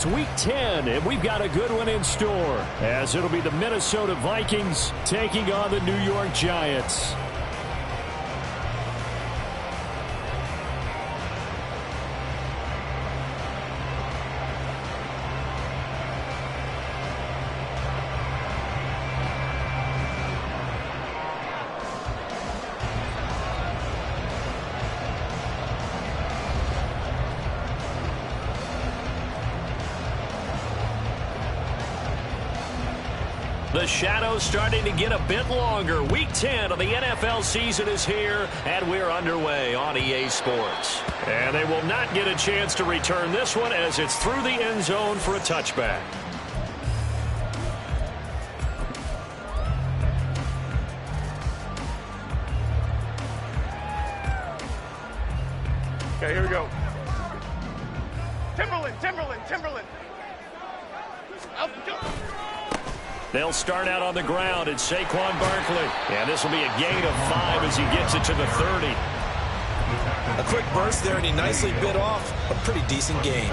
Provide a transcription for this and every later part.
It's week 10, and we've got a good one in store, as it'll be the Minnesota Vikings taking on the New York Giants. The shadow's starting to get a bit longer. Week 10 of the NFL season is here, and we're underway on EA Sports. And they will not get a chance to return this one as it's through the end zone for a touchback. Okay, here we go. Timberland. Out, go. They'll start out on the ground. It's Saquon Barkley. And this will be a gain of 5 as he gets it to the 30. A quick burst there, and he nicely bit off a pretty decent gain.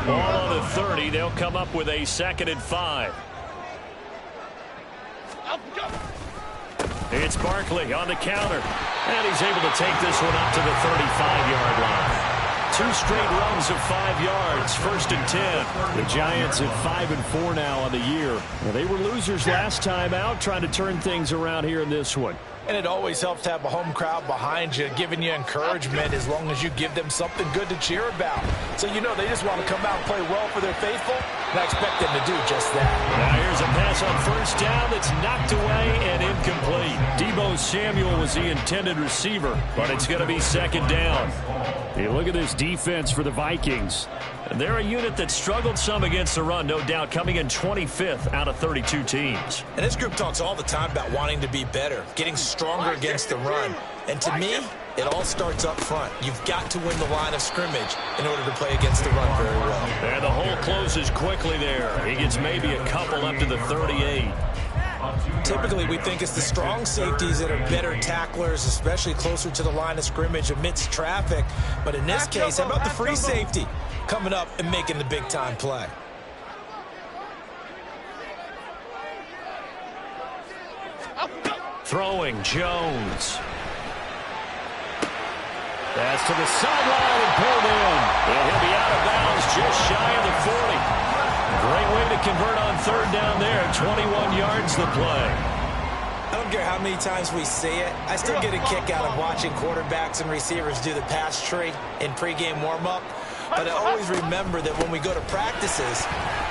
Ball on the 30. They'll come up with a 2nd and 5. Out, go. It's Barkley on the counter. And he's able to take this one up to the 35-yard line. 2 straight runs of 5 yards, 1st and 10. The Giants at 5-4 now on the year. Well, they were losers last time out, trying to turn things around here in this one. And it always helps to have a home crowd behind you, giving you encouragement as long as you give them something good to cheer about. So you know they just want to come out and play well for their faithful, and I expect them to do just that. Now here's a pass on 1st down that's knocked away and incomplete. Deebo Samuel was the intended receiver, but it's going to be 2nd down. Hey, look at this defense for the Vikings. They're a unit that struggled some against the run, no doubt, coming in 25th out of 32 teams. And this group talks all the time about wanting to be better, getting stronger against the run. And to me, it all starts up front. You've got to win the line of scrimmage in order to play against the run very well. And the hole closes quickly there. He gets maybe a couple up to the 38. Typically, we think it's the strong safeties that are better tacklers, especially closer to the line of scrimmage amidst traffic. But in this case, how about the free safety coming up and making the big-time play? Throwing, Jones. That's to the sideline and pulled in. And he'll be out of bounds just shy of the 40. Great way to convert on 3rd down there. 21 yards the play. I don't care how many times we see it. I still get a kick out of watching quarterbacks and receivers do the pass tree in pregame warm-up. But I always remember that when we go to practices,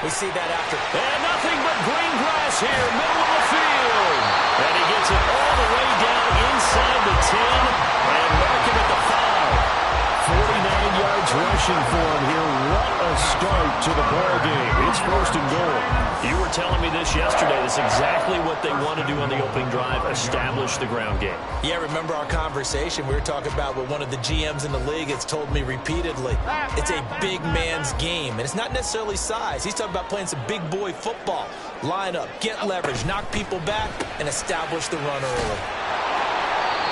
we see that after. And nothing but green grass here, middle of the field. And he gets it all the way down inside the 10 and mark him at the 5. 49 yards rushing for him here. What a start to the ball game. It's 1st and goal. You were telling me this yesterday. That's exactly what they want to do on the opening drive, establish the ground game. Yeah, remember our conversation we were talking about with one of the GMs in the league. It's told me repeatedly, it's a big man's game. And it's not necessarily size. He's talking about playing some big boy football. Line up, get leverage, knock people back, and establish the run early.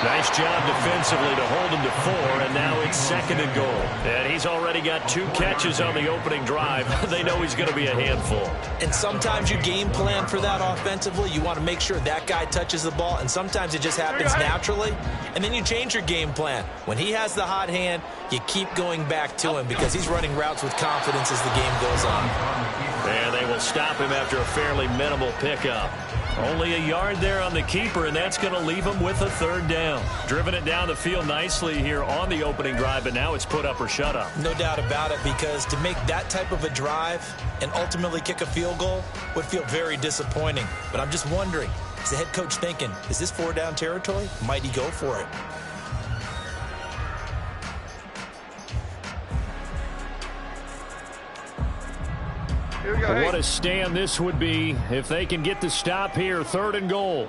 Nice job defensively to hold him to 4, and now it's 2nd and goal. And he's already got 2 catches on the opening drive. They know he's going to be a handful. And sometimes you game plan for that offensively. You want to make sure that guy touches the ball, and sometimes it just happens naturally. And then you change your game plan. When he has the hot hand, you keep going back to him because he's running routes with confidence as the game goes on. And they will stop him after a fairly minimal pickup. Only a yard there on the keeper, and that's going to leave him with a 3rd down. Driven it down the field nicely here on the opening drive, but now it's put up or shut up. No doubt about it, because to make that type of a drive and ultimately kick a field goal would feel very disappointing. But I'm just wondering, is the head coach thinking, is this 4-down territory? Might he go for it? What a stand this would be if they can get the stop here. 3rd and goal.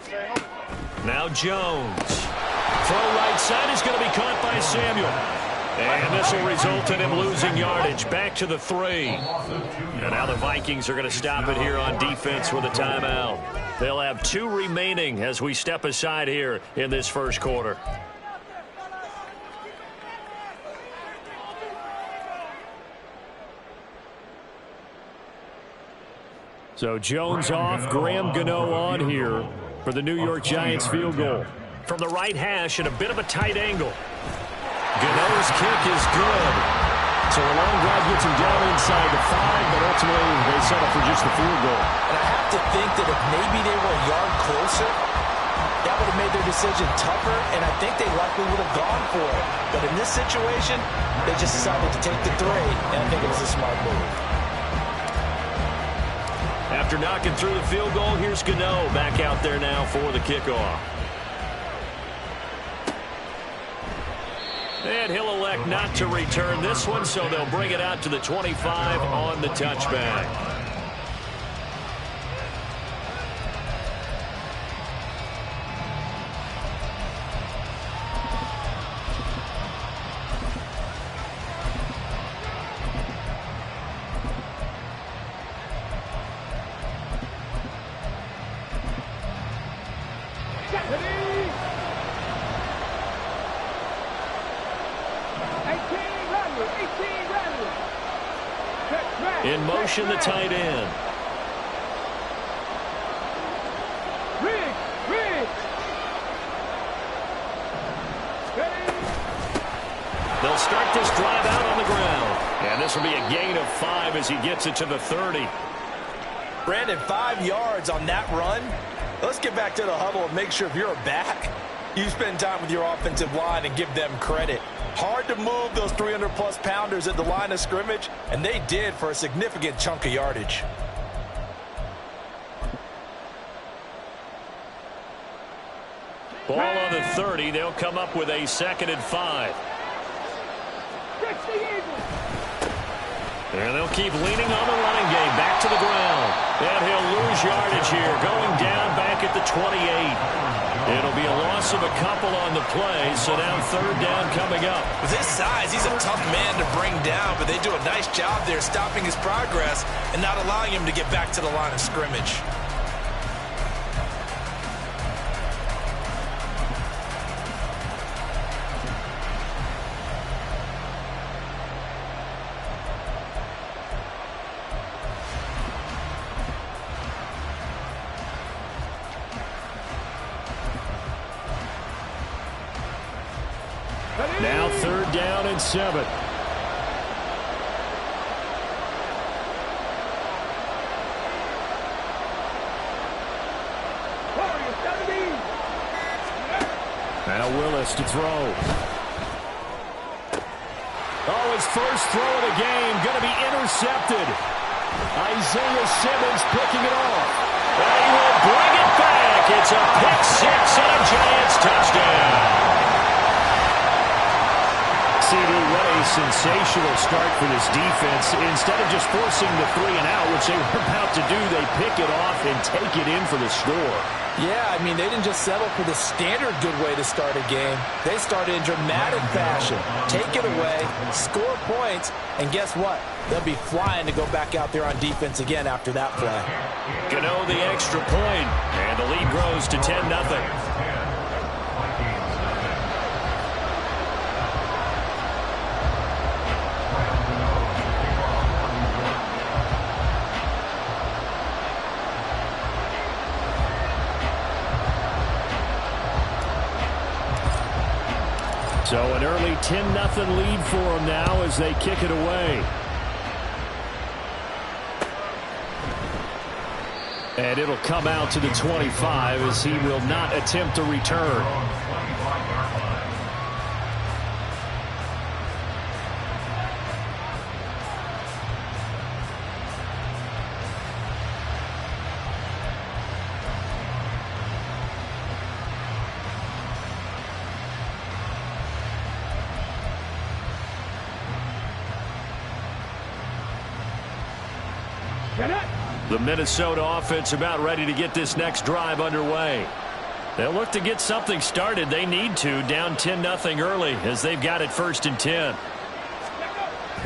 Stay home. Now Jones. Throw right side is going to be caught by Samuel. And this will result in him losing yardage. Back to the 3. And now the Vikings are going to stop it here on defense with a timeout. They'll have 2 remaining as we step aside here in this 1st quarter. So Jones off, Graham Gano on here for the New York Giants field goal. From the right hash at a bit of a tight angle. Gano's kick is good. So a long drive gets him down inside the 5, but ultimately they settle for just the field goal. And I have to think that if maybe they were a yard closer, that would have made their decision tougher, and I think they likely would have gone for it. But in this situation, they just decided to take the 3, and I think it was a smart move. After knocking through the field goal, here's Gano back out there now for the kickoff. And he'll elect not to return this one, so they'll bring it out to the 25 on the touchback. In motion, the tight end. They'll start this drive out on the ground. And this will be a gain of 5 as he gets it to the 30. Brandon, 5 yards on that run. Let's get back to the huddle and make sure if you're a back, you spend time with your offensive line and give them credit. Hard to move those 300-plus pounders at the line of scrimmage, and they did for a significant chunk of yardage. Ball on the 30. They'll come up with a 2nd and 5. And they'll keep leaning on the running game. Back to the ground. And he'll lose yardage here. Going down back at the 28. It'll be a loss of a couple on the play. So now 3rd down coming up. With his size, he's a tough man to bring down. But they do a nice job there stopping his progress and not allowing him to get back to the line of scrimmage. Now 3rd down and 7. Now Willis to throw. Oh, his first throw of the game going to be intercepted. Isaiah Simmons picking it off. And he will bring it back. It's a pick 6 and a Giants touchdown. CD, what a sensational start for this defense. Instead of just forcing the 3 and out, which they were about to do, they pick it off and take it in for the score. Yeah, I mean, they didn't just settle for the standard good way to start a game. They started in dramatic fashion. Take it away, score points, and guess what? They'll be flying to go back out there on defense again after that play. Gano the extra point, and the lead grows to 10-0. So an early 10-0 lead for them now as they kick it away. And it'll come out to the 25 as he will not attempt to return. The Minnesota offense about ready to get this next drive underway. They'll look to get something started. They need to, down 10-0 early as they've got it 1st and 10.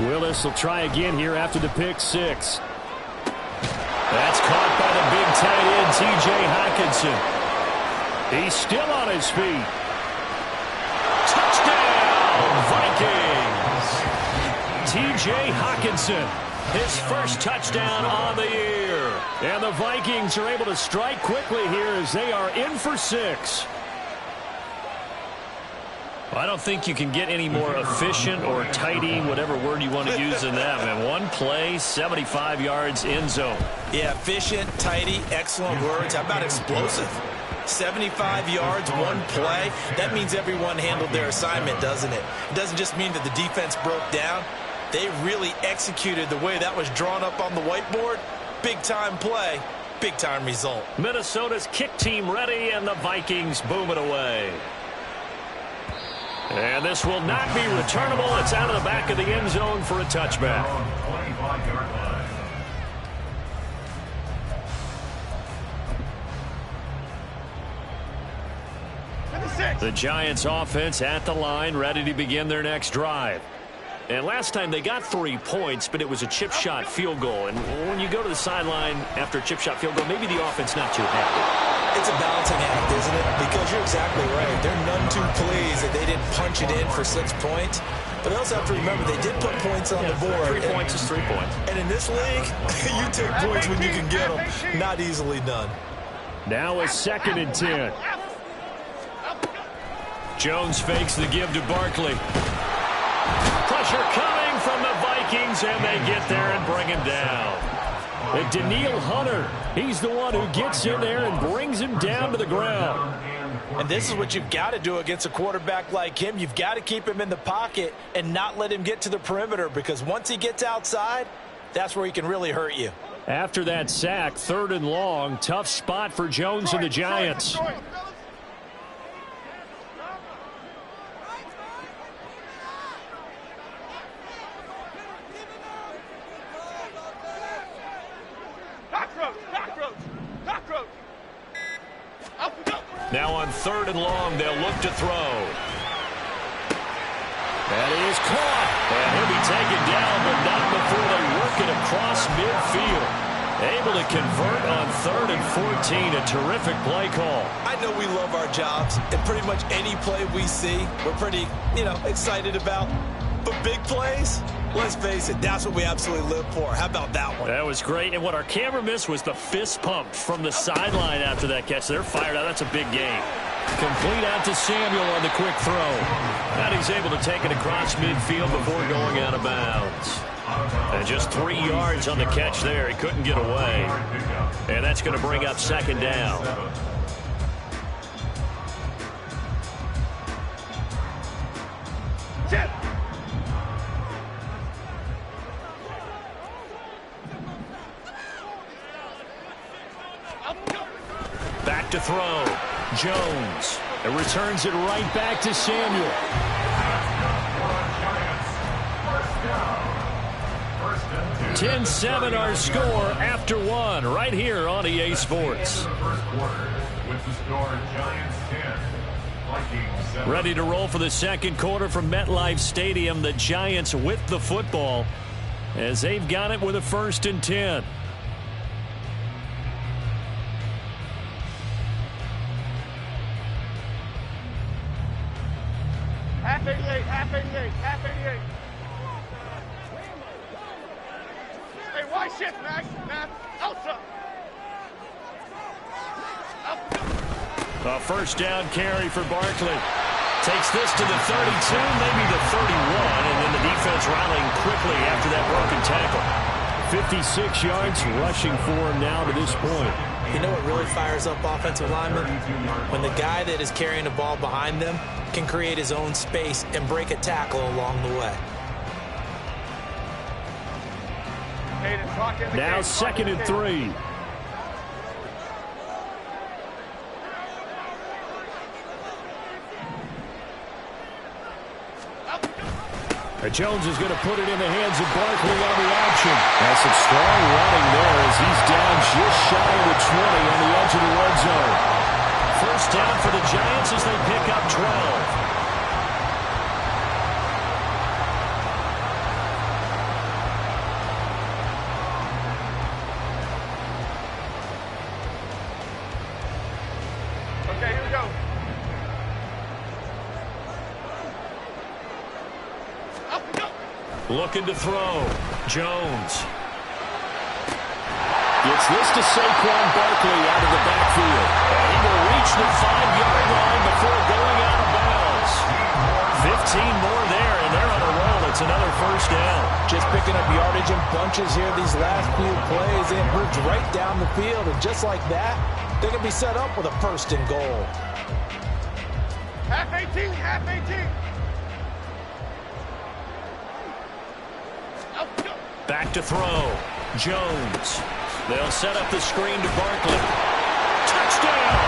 Willis will try again here after the pick 6. That's caught by the big tight end, T.J. Hockenson. He's still on his feet. Touchdown, Vikings! T.J. Hockenson His first touchdown on the year. And the Vikings are able to strike quickly here as they are in for 6. I don't think you can get any more efficient or tidy, whatever word you want to use in that. And one play, 75 yards in zone. Yeah, efficient, tidy, excellent words. How about explosive? 75 yards, one play. That means everyone handled their assignment, doesn't it? It doesn't just mean that the defense broke down. They really executed the way that was drawn up on the whiteboard. Big-time play, big-time result. Minnesota's kick team ready, and the Vikings boom it away. And this will not be returnable. It's out of the back of the end zone for a touchback. The Giants offense at the line, ready to begin their next drive. And last time they got 3 points, but it was a chip shot field goal. And when you go to the sideline after a chip shot field goal, maybe the offense not too happy. It's a balancing act, isn't it? Because you're exactly right. They're none too pleased that they didn't punch it in for 6 points. But they also have to remember they did put points on the board. 3 points is 3 points. And in this league, you take points when you can get them. Not easily done. Now a 2nd and 10. Jones fakes the give to Barkley. Pressure coming from the Vikings, and they get there and bring him down. And Daniil Hunter, he's the one who gets in there and brings him down to the ground. And this is what you've got to do against a quarterback like him. You've got to keep him in the pocket and not let him get to the perimeter, because once he gets outside, that's where he can really hurt you. After that sack, 3rd and long, tough spot for Jones and the Giants. Now on 3rd and long, they'll look to throw. That is caught. And he'll be taken down, but not before they work it across midfield. Able to convert on 3rd and 14. A terrific play call. I know we love our jobs, and pretty much any play we see, we're pretty, excited about. But big plays, let's face it, that's what we absolutely live for. How about that one? That was great. And what our camera missed was the fist pump from the sideline after that catch. They're fired out. That's a big game. Complete out to Samuel on the quick throw. And he's able to take it across midfield before going out of bounds. And just 3 yards on the catch there. He couldn't get away. And that's going to bring up 2nd down. Back to throw. Jones. It returns it right back to Samuel. 10-7 our score after 1 right here on EA Sports. Ready to roll for the 2nd quarter from MetLife Stadium. The Giants with the football as they've got it with a 1st and 10. Half 88, half 88, half 88. Hey, why shift, Max? Max, Elsa. A 1st down carry for Barkley. Takes this to the 32, maybe the 31, and then the defense rallying quickly after that broken tackle. 56 yards rushing for him now to this point. You know what really fires up offensive linemen? When the guy that is carrying the ball behind them can create his own space and break a tackle along the way. Now 2nd and 3. Jones is going to put it in the hands of Barkley on the option. That's some strong running there as he's down just shy of the 20 on the edge of the red zone. 1st down for the Giants as they pick up 12. Okay, here we go. Looking to throw. Jones. Gets this to Saquon Barkley out of the backfield. And he will reach the 5-yard line before going out of bounds. 15 more there, and they're on a roll. It's another first down. Just picking up yardage in bunches here these last few plays. They moved right down the field, and just like that, they're going to be set up with a first and goal. Half 18, half 18. Back to throw. Jones. They'll set up the screen to Barkley. Touchdown!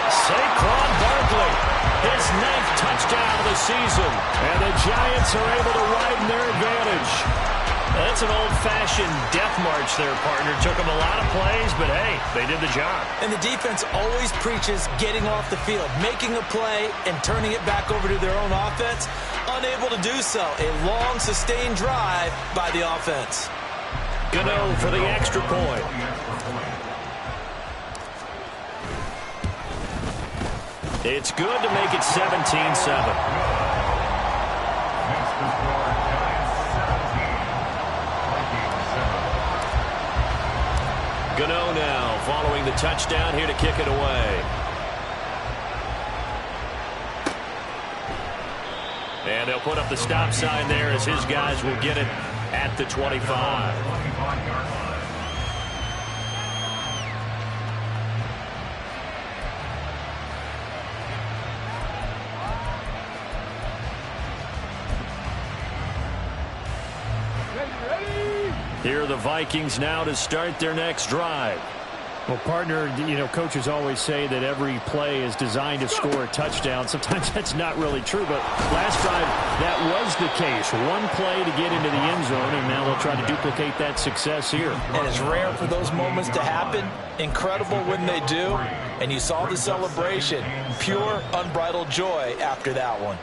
Saquon Barkley, his 9th touchdown of the season. And the Giants are able to widen their advantage. That's an old-fashioned death march there, partner. Took them a lot of plays, but hey, they did the job. And the defense always preaches getting off the field, making a play, and turning it back over to their own offense. Unable to do so. A long, sustained drive by the offense. Gano for the extra point. It's good to make it 17-7. Gano now following the touchdown here to kick it away. And they'll put up the stop sign there as his guys will get it at the 25. Here are the Vikings now to start their next drive. Well, partner, coaches always say that every play is designed to score a touchdown. Sometimes that's not really true, but last drive, that was the case. One play to get into the end zone, and now they'll try to duplicate that success here. And it's rare for those moments to happen. Incredible when they do. And you saw the celebration. Pure, unbridled joy after that one.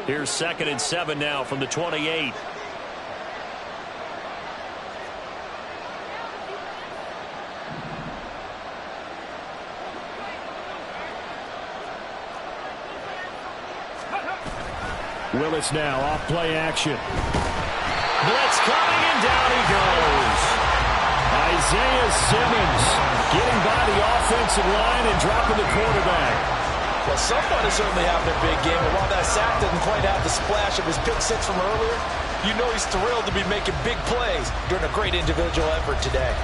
Here's 2nd and 7 now from the 28. Willis now off play action. Blitz coming, and down he goes. Isaiah Simmons getting by the offensive line and dropping the quarterback. Well, someone is certainly having a big game, and while that sack doesn't quite have the splash of his pick six from earlier, you know he's thrilled to be making big plays during a great individual effort today.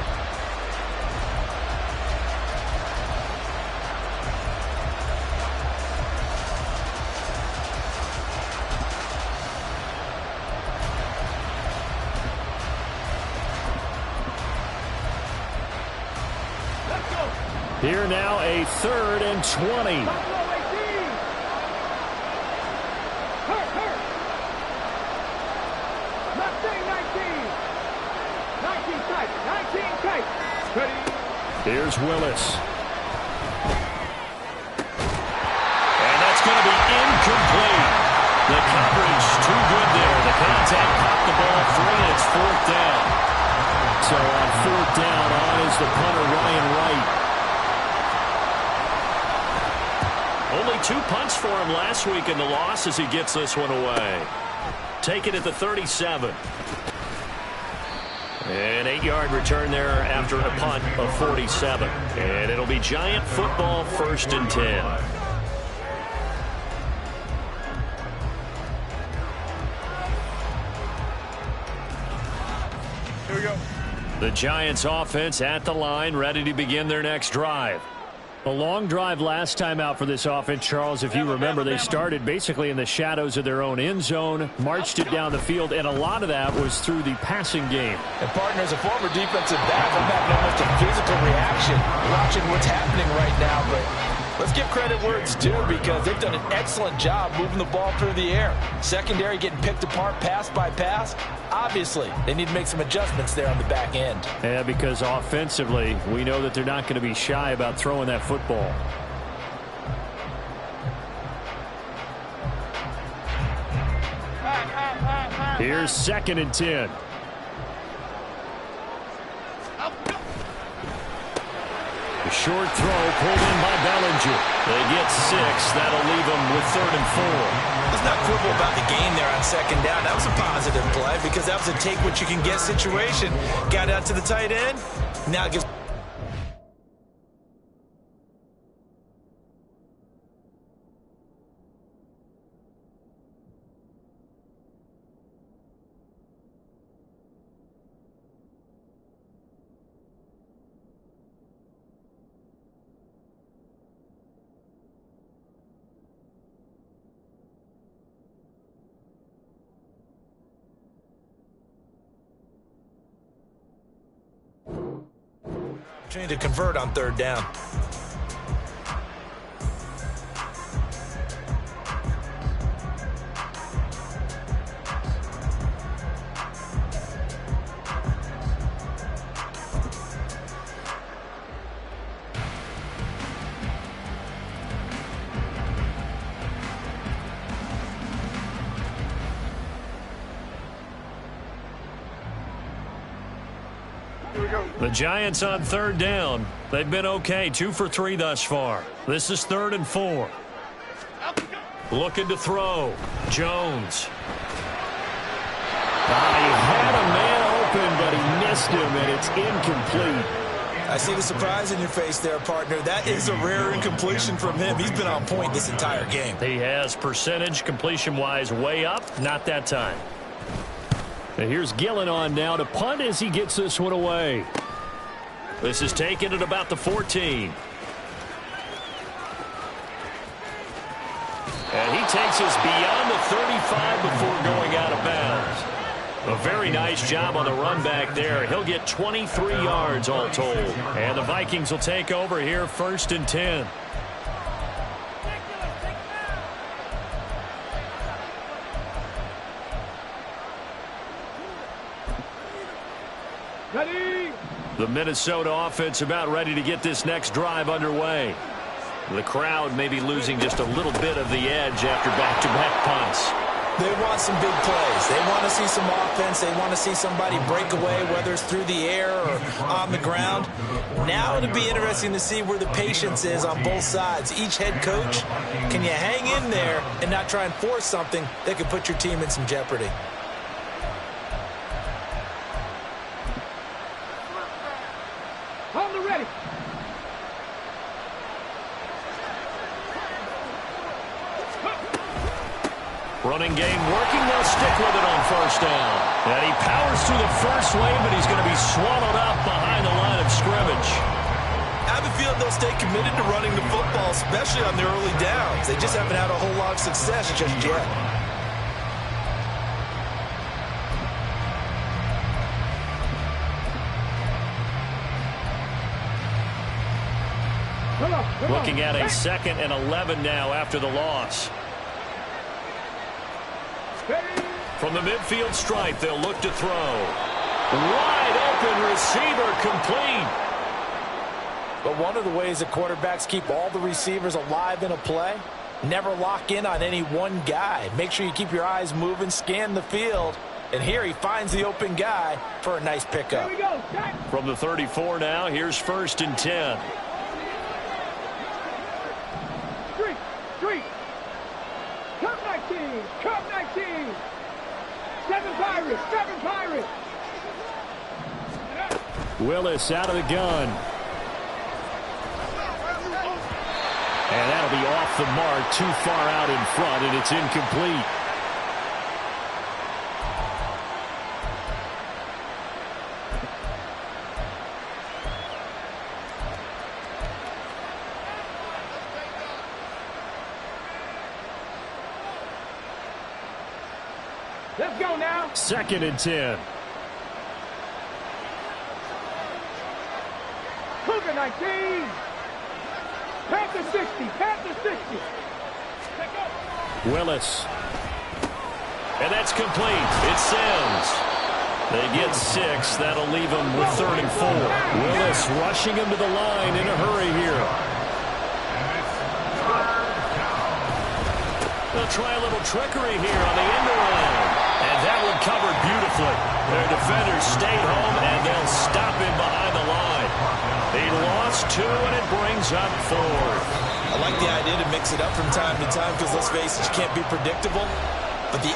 Here now a 3rd and 20. Here's Willis. And that's going to be incomplete. The coverage too good there. The contact caught the ball free, and it's 4th down. So on 4th down, on is the punter Ryan Wright. Only 2 punts for him last week in the loss as he gets this one away. Take it at the 37. An 8-yard return there after a punt of 47. And it'll be Giant football, 1st and 10. Here we go. The Giants offense at the line, ready to begin their next drive. A long drive last time out for this offense, Charles. If you remember, they started basically in the shadows of their own end zone, marched it down the field, and a lot of that was through the passing game. And partner, as a former defensive back, I'm having almost a physical reaction watching what's happening right now. But let's give credit where it's due, because they've done an excellent job moving the ball through the air. Secondary getting picked apart pass by pass. Obviously, they need to make some adjustments there on the back end. Yeah, because offensively, we know that they're not going to be shy about throwing that football. Here's 2nd and 10. A short throw pulled in by Bellinger. you. They get 6. That'll leave them with 3rd and 4. Let's not quibble about the game there on 2nd down. That was a positive play because that was a take-what-you-can-get situation. Got out to the tight end. Now it gives... trying to convert on 3rd down. The Giants on 3rd down. They've been okay, 2 for 3 thus far. This is 3rd and 4. Looking to throw. Jones. He had a man open, but he missed him, and it's incomplete. I see the surprise in your face there, partner. That is a rare incompletion from him. He's been on point this entire game. He has percentage completion-wise way up. Not that time. And here's Gillen on now to punt as he gets this one away. This is taken at about the 14. And he takes us beyond the 35 before going out of bounds. A very nice job on the run back there. He'll get 23 yards all told. And the Vikings will take over here 1st and 10. Ready? The Minnesota offense about ready to get this next drive underway. The crowd may be losing just a little bit of the edge after back-to-back punts. They want some big plays. They want to see some offense. They want to see somebody break away, whether it's through the air or on the ground. Now it'll be interesting to see where the patience is on both sides. Each head coach, can you hang in there and not try and force something that could put your team in some jeopardy? Hold the ready. Running game working. They'll stick with it on 1st down. And he powers through the first wave, but he's going to be swallowed up behind the line of scrimmage. I have a feeling they'll stay committed to running the football, especially on their early downs. They just haven't had a whole lot of success just yet. Looking at a 2nd and 11 now after the loss. From the midfield stripe, they'll look to throw. Wide open receiver complete. But one of the ways that quarterbacks keep all the receivers alive in a play, never lock in on any one guy. Make sure you keep your eyes moving, scan the field. And here he finds the open guy for a nice pickup. Here we go. From the 34 now, here's 1st and 10. Street. Come 19. Come 19. 7 Pirates. Willis out of the gun. And that'll be off the mark, too far out in front, and it's incomplete. Let's go now. 2nd and 10. Cougar 19. Panther 60. Willis. And that's complete. It sends. They get 6. That'll leave them with 3rd and 4. Willis rushing him to the line in a hurry here. They'll try a little trickery here on the end around. And that one covered beautifully. Their defenders stayed home, and they'll stop him behind the line. He lost 2, and it brings up 4. A idea to mix it up from time to time because, let's face it, you can't be predictable. But the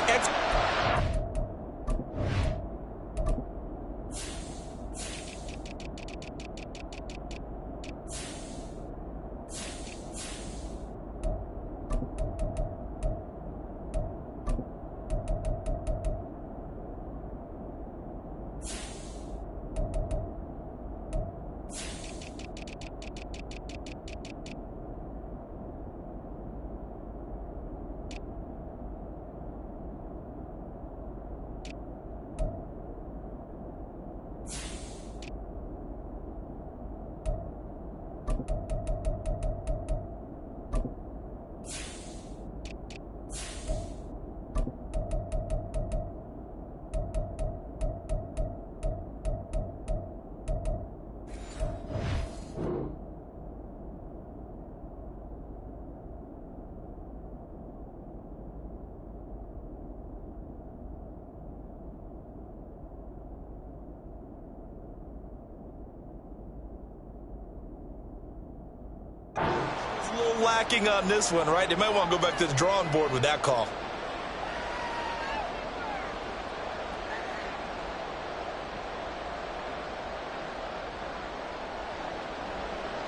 lacking on this one, right? They might want to go back to the drawing board with that call.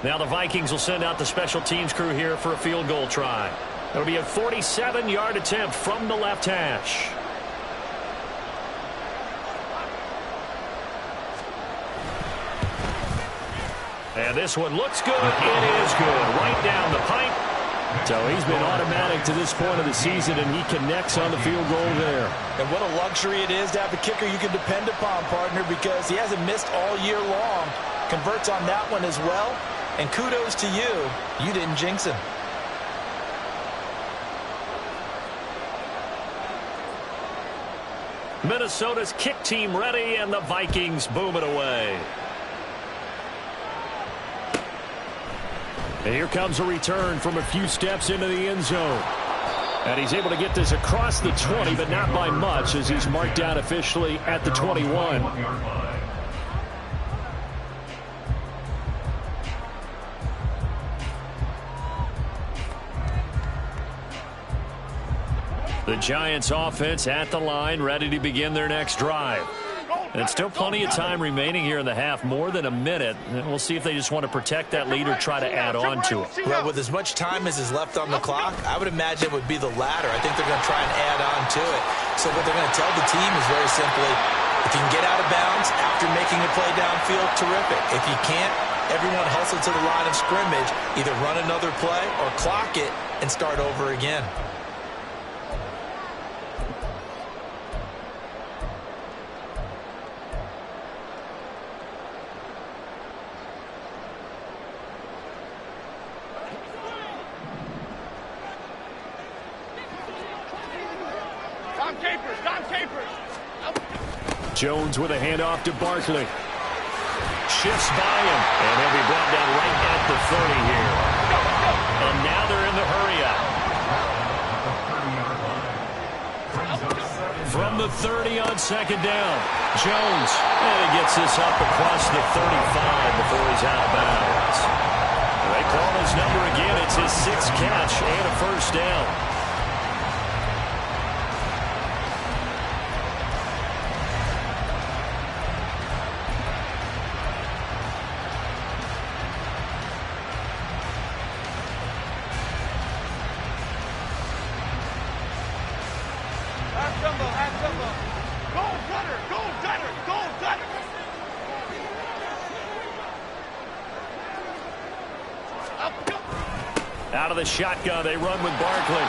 Now the Vikings will send out the special teams crew here for a field goal try. It'll be a 47-yard attempt from the left hash. And this one looks good. It is good. Right down the pipe. So he's been automatic to this point of the season, and he connects on the field goal there. And what a luxury it is to have a kicker you can depend upon, partner, because he hasn't missed all year long. Converts on that one as well. And kudos to you. You didn't jinx him. Minnesota's kick team ready, and the Vikings boom it away. And here comes a return from a few steps into the end zone. And he's able to get this across the 20, but not by much, as he's marked down officially at the 21. The Giants offense at the line, ready to begin their next drive. And still plenty of time remaining here in the half, more than a minute. And we'll see if they just want to protect that lead or try to add on to it. Well, with as much time as is left on the clock, I would imagine it would be the latter. I think they're going to try and add on to it. So what they're going to tell the team is very simply, if you can get out of bounds after making a play downfield, terrific. If you can't, everyone hustle to the line of scrimmage, either run another play or clock it and start over again. Jones with a handoff to Barkley. Shifts by him, and he'll be brought down right at the 30 here. And now they're in the hurry-up. From the 30 on second down, Jones. And he gets this up across the 35 before he's out of bounds. They call his number again. It's his sixth catch and a first down. Out of the shotgun, they run with Barkley.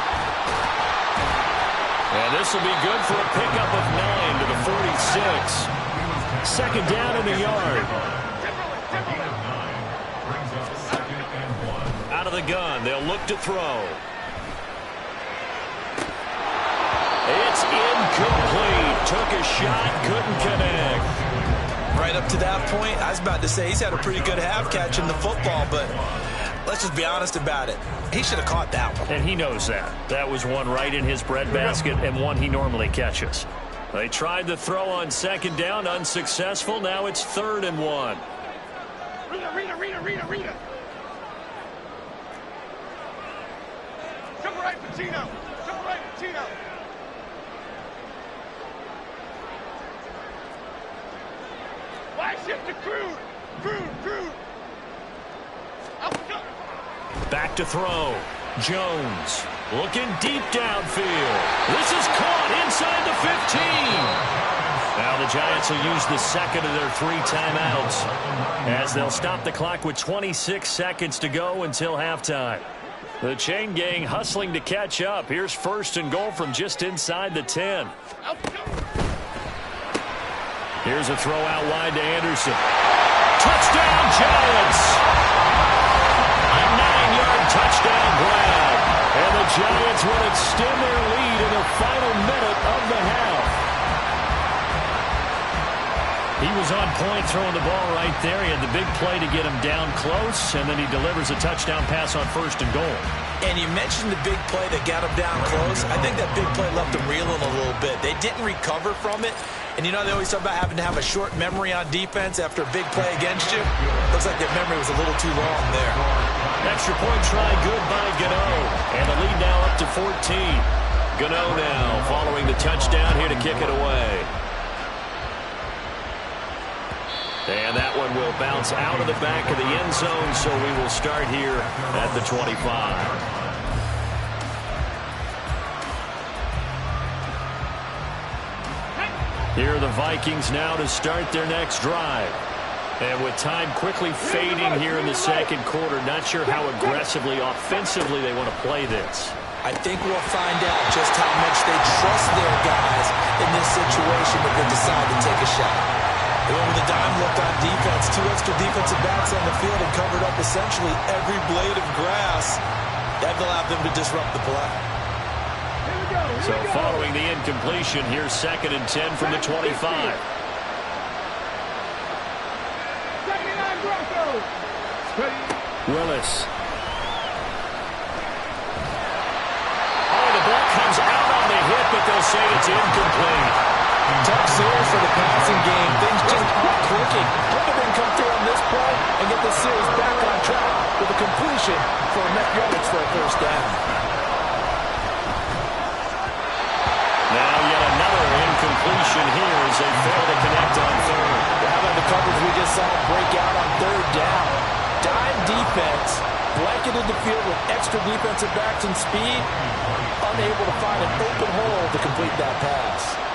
And this will be good for a pickup of 9 to the 46. Second down in the yard. Out of the gun, they'll look to throw. It's incomplete. Took a shot, couldn't connect. Right up to that point, I was about to say he's had a pretty good half catching the football, but let's just be honest about it. He should have caught that one. And he knows that. That was one right in his breadbasket and one he normally catches. They tried the throw on second down, unsuccessful. Now it's 3rd and 1. Rita. right, Pacino. Double right, Pacino. Why shift to Crude? Crude. Back to throw. Jones looking deep downfield. This is caught inside the 15. Now the Giants will use the second of their 3 timeouts as they'll stop the clock with 26 seconds to go until halftime. The chain gang hustling to catch up. Here's first and goal from just inside the 10. Here's a throw out wide to Anderson. Touchdown, Giants! A 9-yard touchdown grab. And the Giants will extend their lead in the final minute of the half. He was on point throwing the ball right there. He had the big play to get him down close, and then he delivers a touchdown pass on first and goal. And you mentioned the big play that got him down close. I think that big play left him reeling a little bit. They didn't recover from it. And you know they always talk about having to have a short memory on defense after a big play against you. Looks like their memory was a little too long there. Extra point try good by Gano. And the lead now up to 14. Gano now following the touchdown here to kick it away. And that one will bounce out of the back of the end zone, so we will start here at the 25. Here are the Vikings now to start their next drive. And with time quickly fading here in the second quarter, not sure how aggressively, offensively they want to play this. I think we'll find out just how much they trust their guys in this situation if they decide to take a shot. They went with a dime look on defense, 2 extra defensive backs on the field and covered up essentially every blade of grass. That allowed them to disrupt the play. So following the incompletion, here's 2nd and 10 from the 25. Willis. Oh, the ball comes out on the hit, but they'll say it's incomplete. Tough series for the passing game. Things just aren't clicking. Hope they can come through on this play and get the series back on track with a completion for enough yardage for a first down. Now yet another incompletion here as they fail to connect on third. How about the coverage we just saw break out on third down? Dime defense, blanketed the field with extra defensive backs and speed, unable to find an open hole to complete that pass.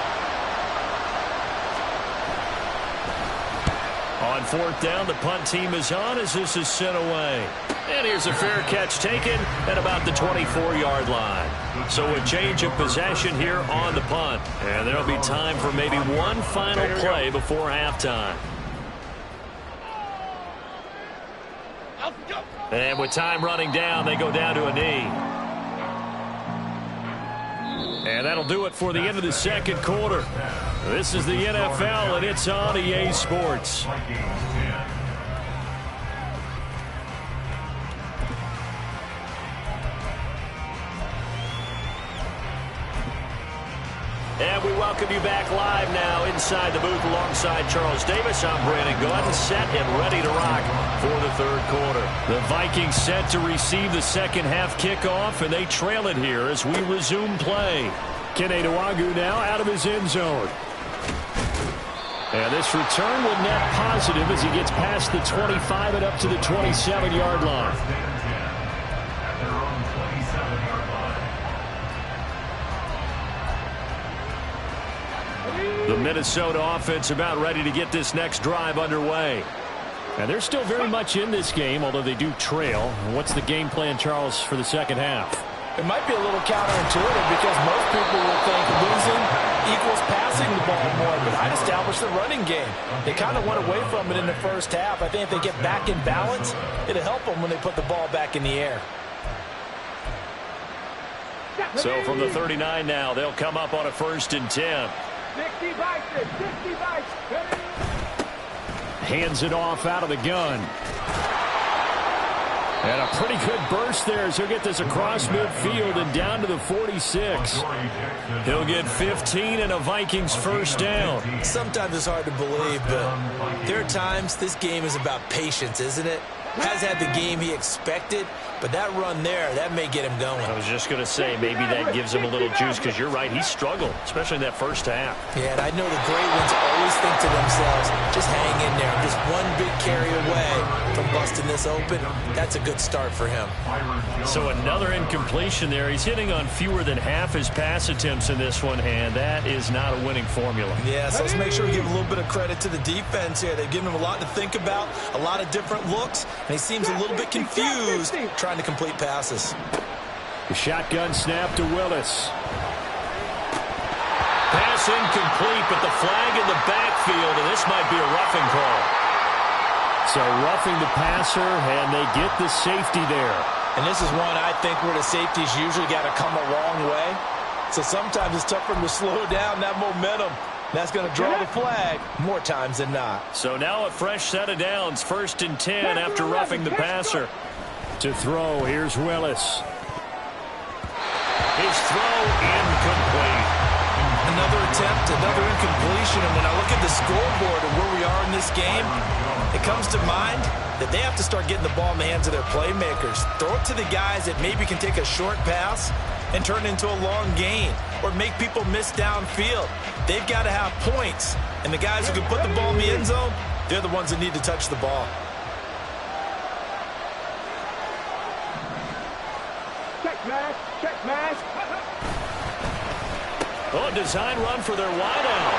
On 4th down, the punt team is on as this is sent away. And here's a fair catch taken at about the 24-yard line. So a change of possession here on the punt. And there'll be time for maybe one final play before halftime. And with time running down, they go down to a knee. And that'll do it for the end of the second quarter. This is the NFL, and it's on EA Sports. And we welcome you back live now inside the booth alongside Charles Davis. I'm Brandon Gunn, set and ready to rock for the third quarter. The Vikings set to receive the second half kickoff, and they trail it here as we resume play. KingGustav1 now out of his end zone. And this return will net positive as he gets past the 25 and up to the 27-yard line. The Minnesota offense about ready to get this next drive underway. And they're still very much in this game, although they do trail. What's the game plan, Charles, for the second half? It might be a little counterintuitive because most people will think losing equals passing the ball more, but I'd establish the running game. They kind of went away from it in the first half. I think if they get back in balance, it'll help them when they put the ball back in the air. So from the 39 now, they'll come up on a 1st and 10. 60 bites, 60 bites. Hands it off out of the gun. And a pretty good burst there as he'll get this across midfield and down to the 46. He'll get 15 and a Vikings first down. Sometimes it's hard to believe, but there are times this game is about patience, isn't it? Has had the game he expected, But that run there, that may get him going. I was just going to say, maybe that gives him a little juice, because you're right, he struggled, especially in that first half. Yeah, and I know the great ones always think to themselves, just hang in there. Just one big carry away from busting this open. That's a good start for him. So another incompletion there. He's hitting on fewer than half his pass attempts in this one, and that is not a winning formula. Yeah, so let's make sure we give a little bit of credit to the defense here. They've given him a lot to think about, a lot of different looks, and he seems a little bit confused trying to complete passes. The shotgun snap to Willis. Pass incomplete, but the flag in the backfield, and this might be a roughing call. So roughing the passer, and they get the safety there. And this is one I think where the safeties usually got to come a long way. So sometimes it's tough for them to slow down that momentum. That's going to draw the flag more times than not. So now a fresh set of downs, 1st and 10 after roughing the passer. To throw, here's Willis. His throw incomplete. Another attempt, another incompletion. And when I look at the scoreboard and where we are in this game, it comes to mind that they have to start getting the ball in the hands of their playmakers. Throw it to the guys that maybe can take a short pass and turn it into a long gain or make people miss downfield. They've got to have points. And the guys who can put the ball in the end zone, they're the ones that need to touch the ball. Check, Max. Check, Max. Oh, design run for their wideout.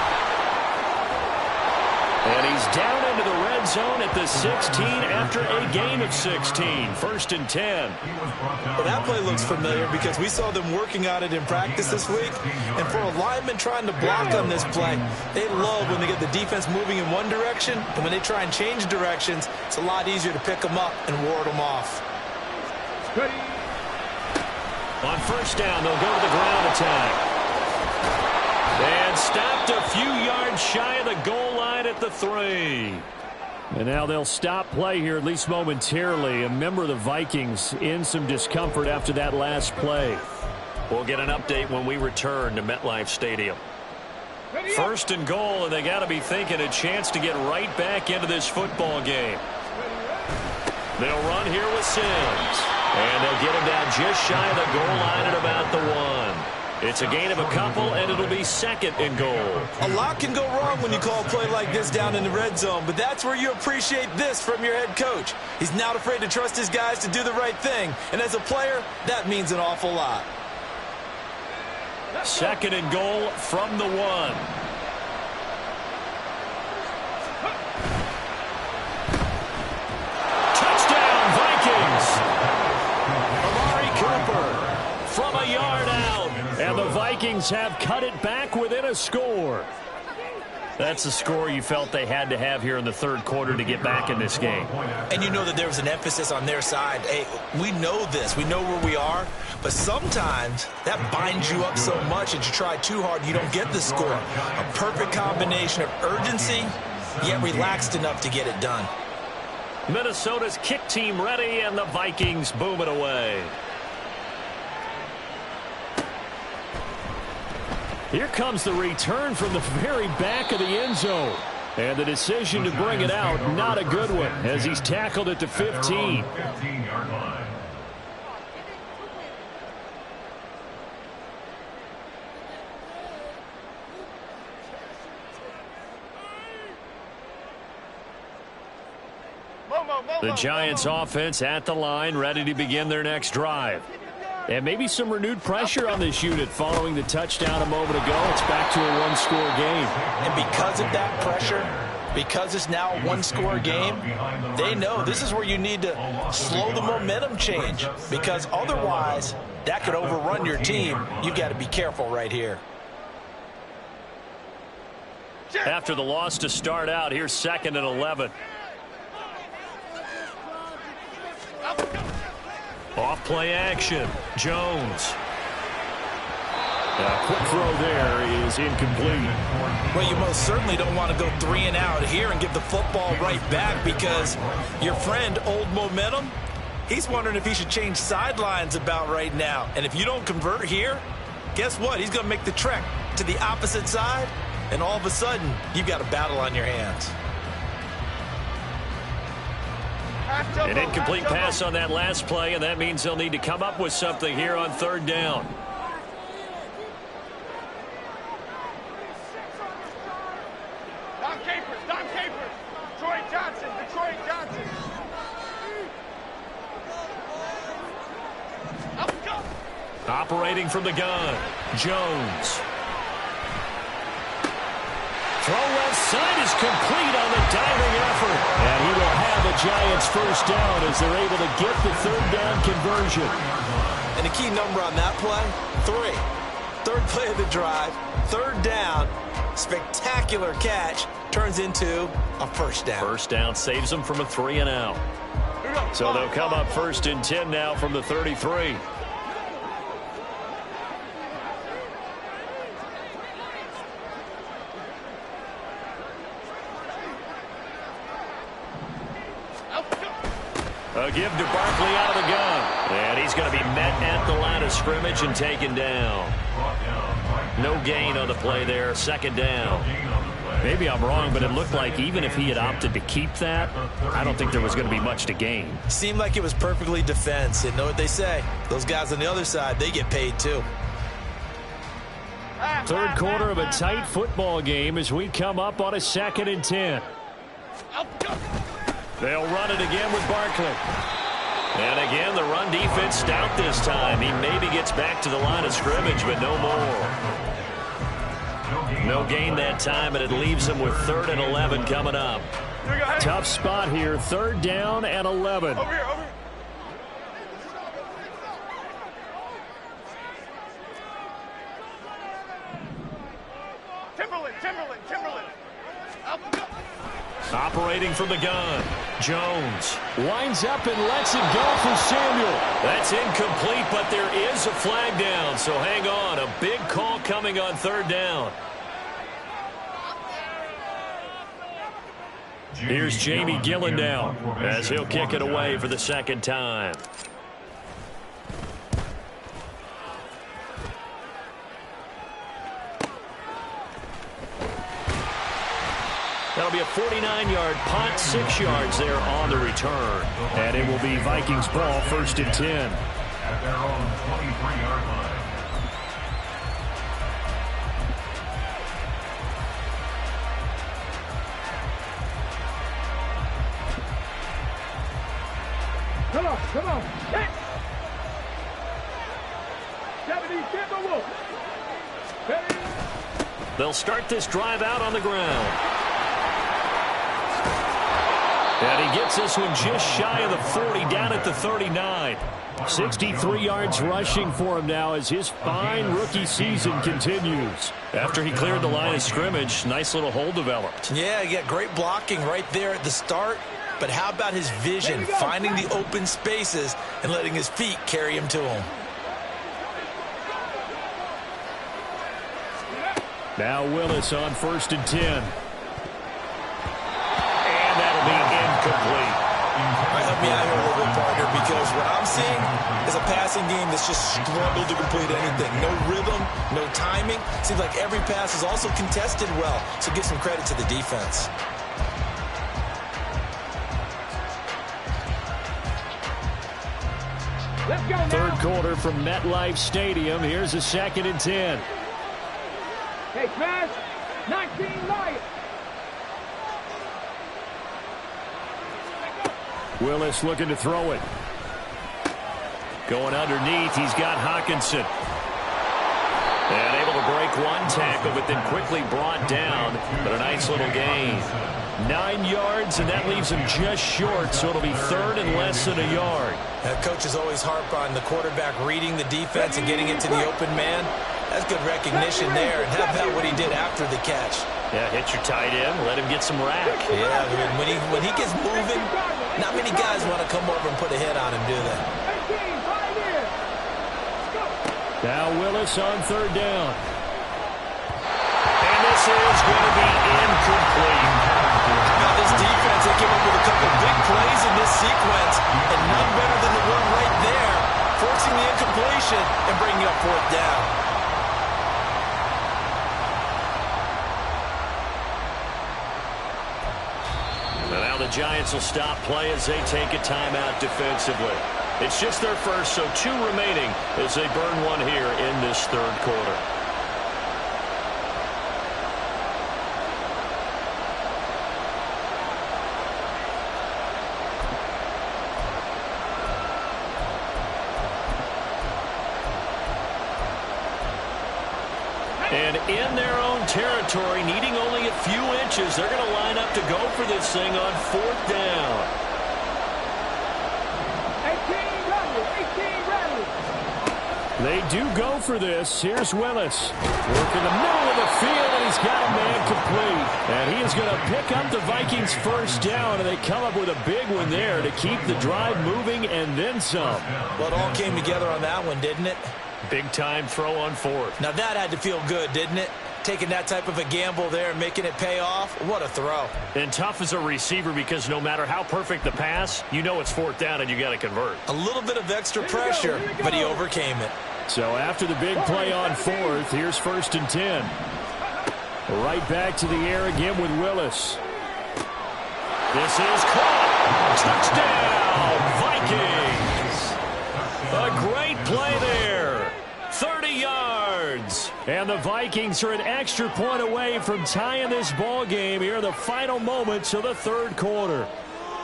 And he's down into the red zone at the 16 after a gain of 16. 1st and 10. Well, that play looks familiar because we saw them working on it in practice this week. And for a lineman trying to block on this play, they love when they get the defense moving in one direction. And when they try and change directions, it's a lot easier to pick them up and ward them off. Ready. On 1st down, they'll go to the ground attack. And stopped a few yards shy of the goal line at the 3. And now they'll stop play here, at least momentarily. A member of the Vikings in some discomfort after that last play. We'll get an update when we return to MetLife Stadium. 1st and goal, and they got to be thinking a chance to get right back into this football game. They'll run here with Sims. And they'll get him down just shy of the goal line at about the 1. It's a gain of a couple, and it'll be 2nd and goal. A lot can go wrong when you call a play like this down in the red zone, but that's where you appreciate this from your head coach. He's not afraid to trust his guys to do the right thing, and as a player, that means an awful lot. 2nd and goal from the 1. Touchdown, Vikings! Amari Cooper from a yard out. And the Vikings have cut it back within a score. That's the score you felt they had to have here in the 3rd quarter to get back in this game. And you know that there was an emphasis on their side. Hey, we know this. We know where we are. But sometimes that binds you up so much that you try too hard, you don't get the score. A perfect combination of urgency, yet relaxed enough to get it done. Minnesota's kick team ready, and the Vikings boom it away. Here comes the return from the very back of the end zone. And the decision to bring it out, not a good one, as he's tackled at the 15. The Giants offense at the line, ready to begin their next drive. And maybe some renewed pressure on this unit following the touchdown a moment ago. It's back to a one-score game. And because of that pressure, because it's now a one-score game, they know this is where you need to slow the momentum change. Because otherwise, that could overrun your team. You've got to be careful right here. After the loss to start out, here's 2nd and 11. Off play action. Jones. A quick throw there is incomplete. Well, you most certainly don't want to go 3 and out here and give the football right back because your friend, Old Momentum, he's wondering if he should change sidelines about right now. And if you don't convert here, guess what? He's going to make the trek to the opposite side, and all of a sudden, you've got a battle on your hands. An incomplete pass on that last play, and that means they'll need to come up with something here on third down. Don Capers. Detroit Johnson. Let's go. Operating from the gun, Jones. Throw left side is complete on the diving effort. And he will have the Giants first down as they're able to get the third down conversion. And the key number on that play, 3. Third play of the drive, third down, spectacular catch, turns into a first down. First down saves them from a 3 and out. So they'll come up first and 10 now from the 33. A give to Barkley out of the gun. And he's going to be met at the line of scrimmage and taken down. No gain on the play there. Second down. Maybe I'm wrong, but it looked like even if he had opted to keep that, I don't think there was going to be much to gain. Seemed like it was perfectly defense. And know what they say? Those guys on the other side, they get paid too. Third quarter of a tight football game as we come up on a 2nd and 10. They'll run it again with Barkley. And again, the run defense stout this time. He maybe gets back to the line of scrimmage, but no more. No gain that time, and it leaves him with 3rd and 11 coming up. Tough spot here. 3rd down and 11. Over here. Timberland. Operating from the gun, Jones winds up and lets it go for Samuel. That's incomplete, but there is a flag down, so hang on. A big call coming on 3rd down. Here's Jamie Gillen now as he'll kick it away for the 2nd time. That'll be a 49-yard punt, 6 yards there on the return. And it will be Vikings ball, 1st and 10. At their own 23-yard line. Come on. Hit. 70, Timberwolves. They'll start this drive out on the ground. And he gets this one just shy of the 40, down at the 39. 63 yards rushing for him now as his fine rookie season continues. After he cleared the line of scrimmage, nice little hole developed. Yeah, he got great blocking right there at the start. But how about his vision, finding the open spaces and letting his feet carry him to him? Now Willis on 1st and 10. And that'll be incomplete. All right, help me out here a little bit, partner, because what I'm seeing is a passing game that's just struggled to complete anything. No rhythm, no timing. Seems like every pass is also contested well, so give some credit to the defense. Let's go now. Third quarter from MetLife Stadium. Here's a 2nd and 10. Hey, Smash. 19 Lions. Willis looking to throw it. Going underneath, he's got Hawkinson. And able to break one tackle, but then quickly brought down. But a nice little gain. 9 yards, and that leaves him just short, so it'll be 3rd and less than a yard. Coaches always harp on the quarterback reading the defense and getting it to the open man. That's good recognition there. And how about what he did after the catch? Yeah, hit your tight end, let him get some rack. Yeah, when he gets moving, not many guys want to come over and put a hit on him, do they? Now Willis on 3rd down. And this is going to be incomplete. Now this defense, they came up with a couple big plays in this sequence, and none better than the one right there, forcing the incompletion and bringing up 4th down. And now the the Giants will stop play as they take a timeout defensively. It's just their first, so 2 remaining as they burn one here in this third quarter. And in their own territory, needing only a few inches, they're going to line up to go for this thing on 4th down. 18 ready. They do go for this. Here's Willis. Work in the middle of the field, and he's got a man complete. And he is going to pick up the Vikings' first down, and they come up with a big one there to keep the drive moving and then some. Well, it all came together on that one, didn't it? Big-time throw on 4th. Now that had to feel good, didn't it? Taking that type of a gamble there and making it pay off. What a throw. And tough as a receiver because no matter how perfect the pass, you know it's 4th down and you got to convert. A little bit of extra pressure, but he overcame it. So after the big play on 4th, here's 1st and 10. Right back to the air again with Willis. This is caught. Touchdown, Vikings. A great play there. 30 yards. And the Vikings are an extra point away from tying this ball game here in the final moments of the third quarter.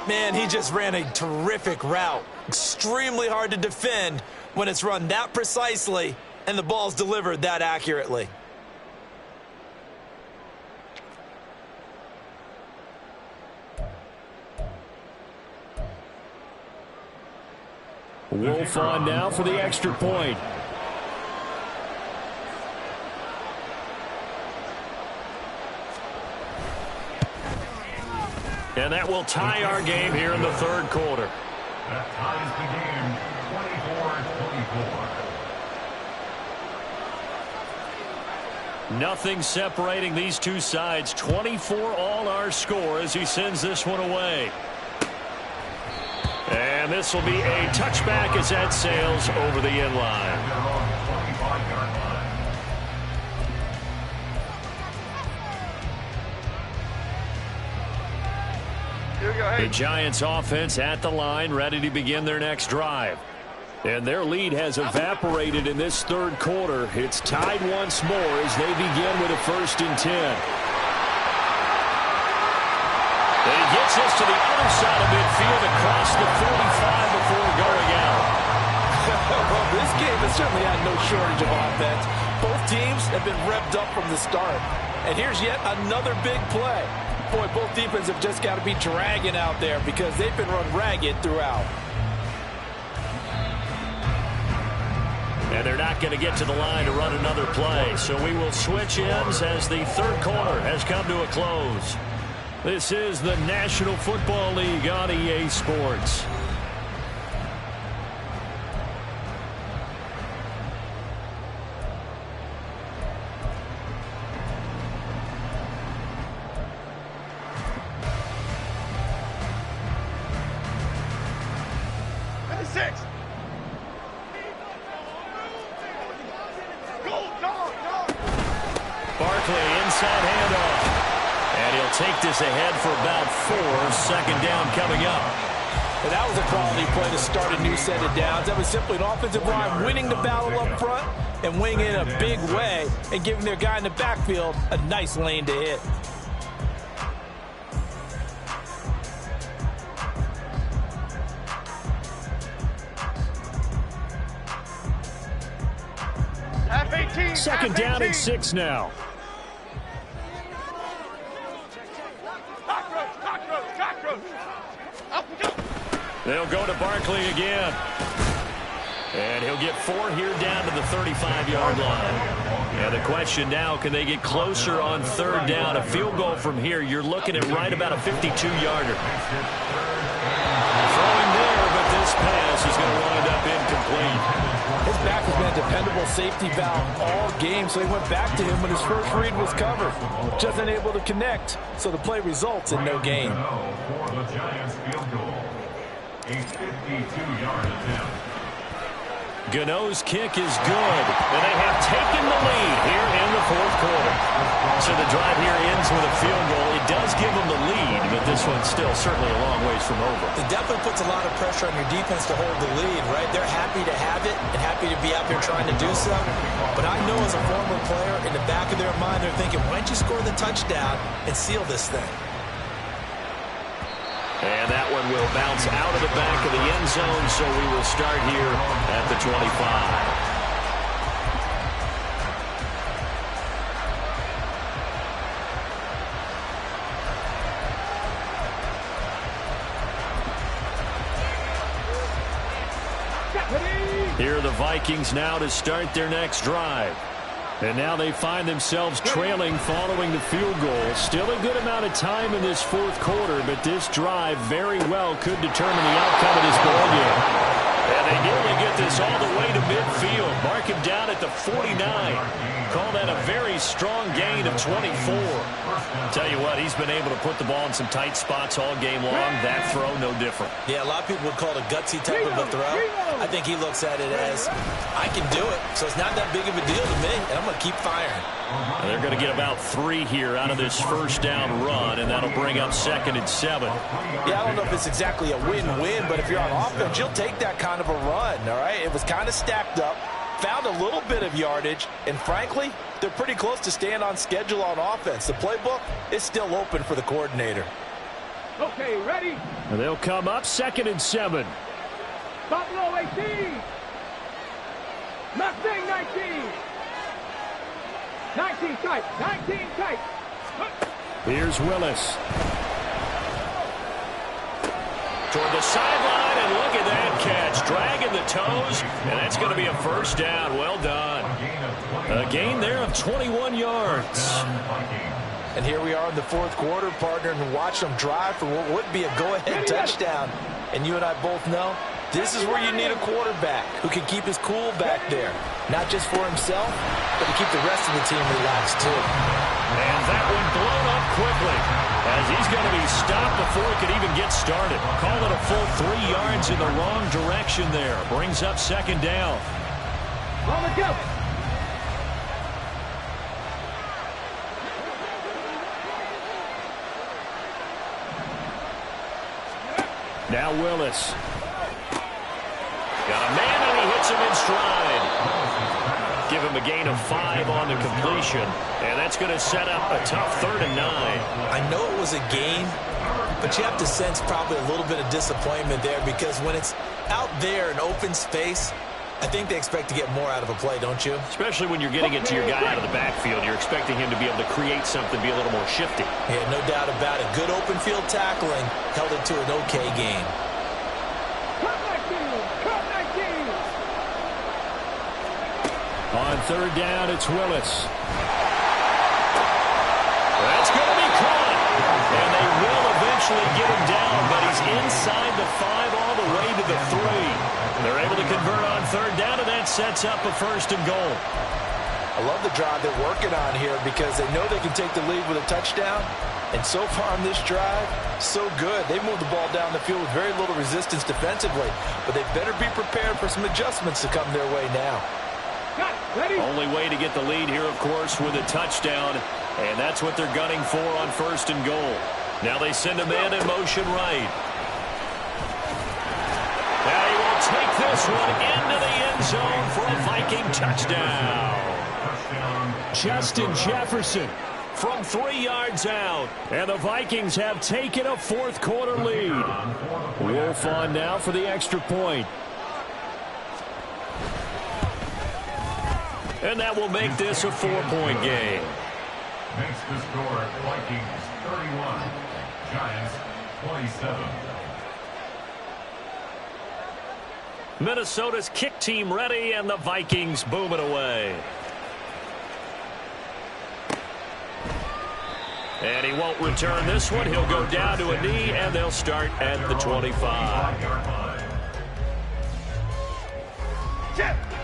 Man, he just ran a terrific route. Extremely hard to defend when it's run that precisely and the ball's delivered that accurately. Wolf on now for the extra point. And that will tie our game here in the third quarter. That ties the game 24-24. Nothing separating these two sides. 24 all our score as he sends this one away. And this will be a touchback as that sails over the end line. They're on the 25-yard line. The Giants offense at the line, ready to begin their next drive. And their lead has evaporated in this third quarter. It's tied once more as they begin with a 1st and 10. And he gets this to the other side of midfield across the 45 before going out. Well, this game has certainly had no shortage of offense. Both teams have been revved up from the start. And here's yet another big play. Boy, both defenses have just got to be dragging out there because they've been run ragged throughout. And they're not going to get to the line to run another play. So we will switch ends as the third quarter has come to a close. This is the National Football League on EA Sports. Take this ahead for about 4. 2nd down coming up. And that was a quality play to start a new set of downs. That was simply an offensive line winning the battle up front and winning in a big way and giving their guy in the backfield a nice lane to hit. F-18. 2nd down and 6 now. They'll go to Barkley again. And he'll get 4 here down to the 35-yard line. And the question now, can they get closer on 3rd down? A field goal from here, you're looking at right about a 52-yarder. Throwing there, but this pass is going to wind up incomplete. His back has been a dependable safety valve all game, so he went back to him when his first read was covered. Just unable to connect, so the play results in no gain. For the Giants field goal, a 52-yard attempt. Gano's kick is good, and they have taken the lead here in the fourth quarter. So the drive here ends with a field goal. It does give them the lead, but this one's still certainly a long ways from over. It definitely puts a lot of pressure on your defense to hold the lead, right? They're happy to have it and happy to be out there trying to do so. But I know as a former player, in the back of their mind, they're thinking, why don't you score the touchdown and seal this thing? And that one will bounce out of the back of the end zone, so we will start here at the 25. Here are the Vikings now to start their next drive. And now they find themselves trailing following the field goal. Still a good amount of time in this fourth quarter, but this drive very well could determine the outcome of this ball game. And they nearly get this all the way to midfield. Mark him down at the 49. Call that a very strong gain of 24. Tell you what, he's been able to put the ball in some tight spots all game long. That throw, no different. Yeah, a lot of people would call it a gutsy type of a throw. I think he looks at it as, I can do it, so it's not that big of a deal to me, and I'm going to keep firing. And they're going to get about 3 here out of this first down run, and that'll bring up 2nd and 7. Yeah, I don't know if it's exactly a win-win, but if you're on offense, you'll take that kind of a run, all right? It was kind of stacked up, found a little bit of yardage, and frankly, they're pretty close to staying on schedule on offense. The playbook is still open for the coordinator. Okay, ready? And they'll come up 2nd and 7. Buffalo 18. Mustang 19. 19 tight. 19 tight. Here's Willis. Toward the sideline, and look at that catch. Dragging the toes, and that's going to be a first down. Well done. A gain there of 21 yards. And here we are in the fourth quarter, partner, and watch them drive for what would be a go-ahead touchdown. And you and I both know this is where you need a quarterback who can keep his cool back there. Not just for himself, but to keep the rest of the team relaxed, too. And that one blown up quickly, as he's going to be stopped before he could even get started. Call it a full 3 yards in the wrong direction there. Brings up 2nd down. On the go. Now Willis. Got a man, and he hits him in stride. Give him a gain of 5 on the completion, and that's going to set up a tough 3rd and 9. I know it was a gain, but you have to sense probably a little bit of disappointment there, because when it's out there in open space, I think they expect to get more out of a play, don't you? Especially when you're getting it to your guy out of the backfield. You're expecting him to be able to create something, be a little more shifty. Yeah, no doubt about it. Good open field tackling held it to an okay gain. On 3rd down, it's Willis. That's going to be caught. And they will eventually get him down, but he's inside the 5 all the way to the 3. They're able to convert on 3rd down, and that sets up a 1st and goal. I love the drive they're working on here because they know they can take the lead with a touchdown. And so far on this drive, so good. They moved the ball down the field with very little resistance defensively, but they better be prepared for some adjustments to come their way now. Only way to get the lead here, of course, with a touchdown, and that's what they're gunning for on 1st and goal. Now they send a man in motion right. Now he will take this one into the end zone for a Viking touchdown. Justin Jefferson from 3 yards out, and the Vikings have taken a fourth quarter lead. Wolf on now for the extra point. And that will make this a 4-point game. Makes the score Vikings 31, Giants 27. Minnesota's kick team ready, and the Vikings boom it away. And he won't return this one. He'll go down to a knee, and they'll start at the 25.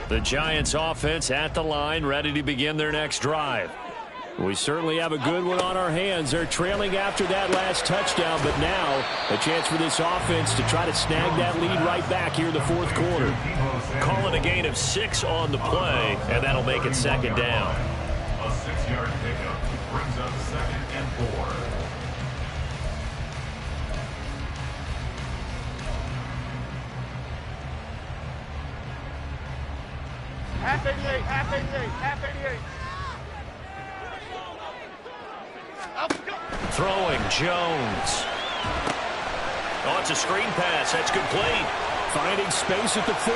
The Giants offense at the line, ready to begin their next drive. We certainly have a good one on our hands. They're trailing after that last touchdown, but now a chance for this offense to try to snag that lead right back here in the fourth quarter. Calling a gain of 6 on the play, and that'll make it second down. A 6-yard pickup brings up 2nd and 4. Half 88, half 88, half 88. Throwing Jones. Oh, it's a screen pass. That's complete. Finding space at the 40.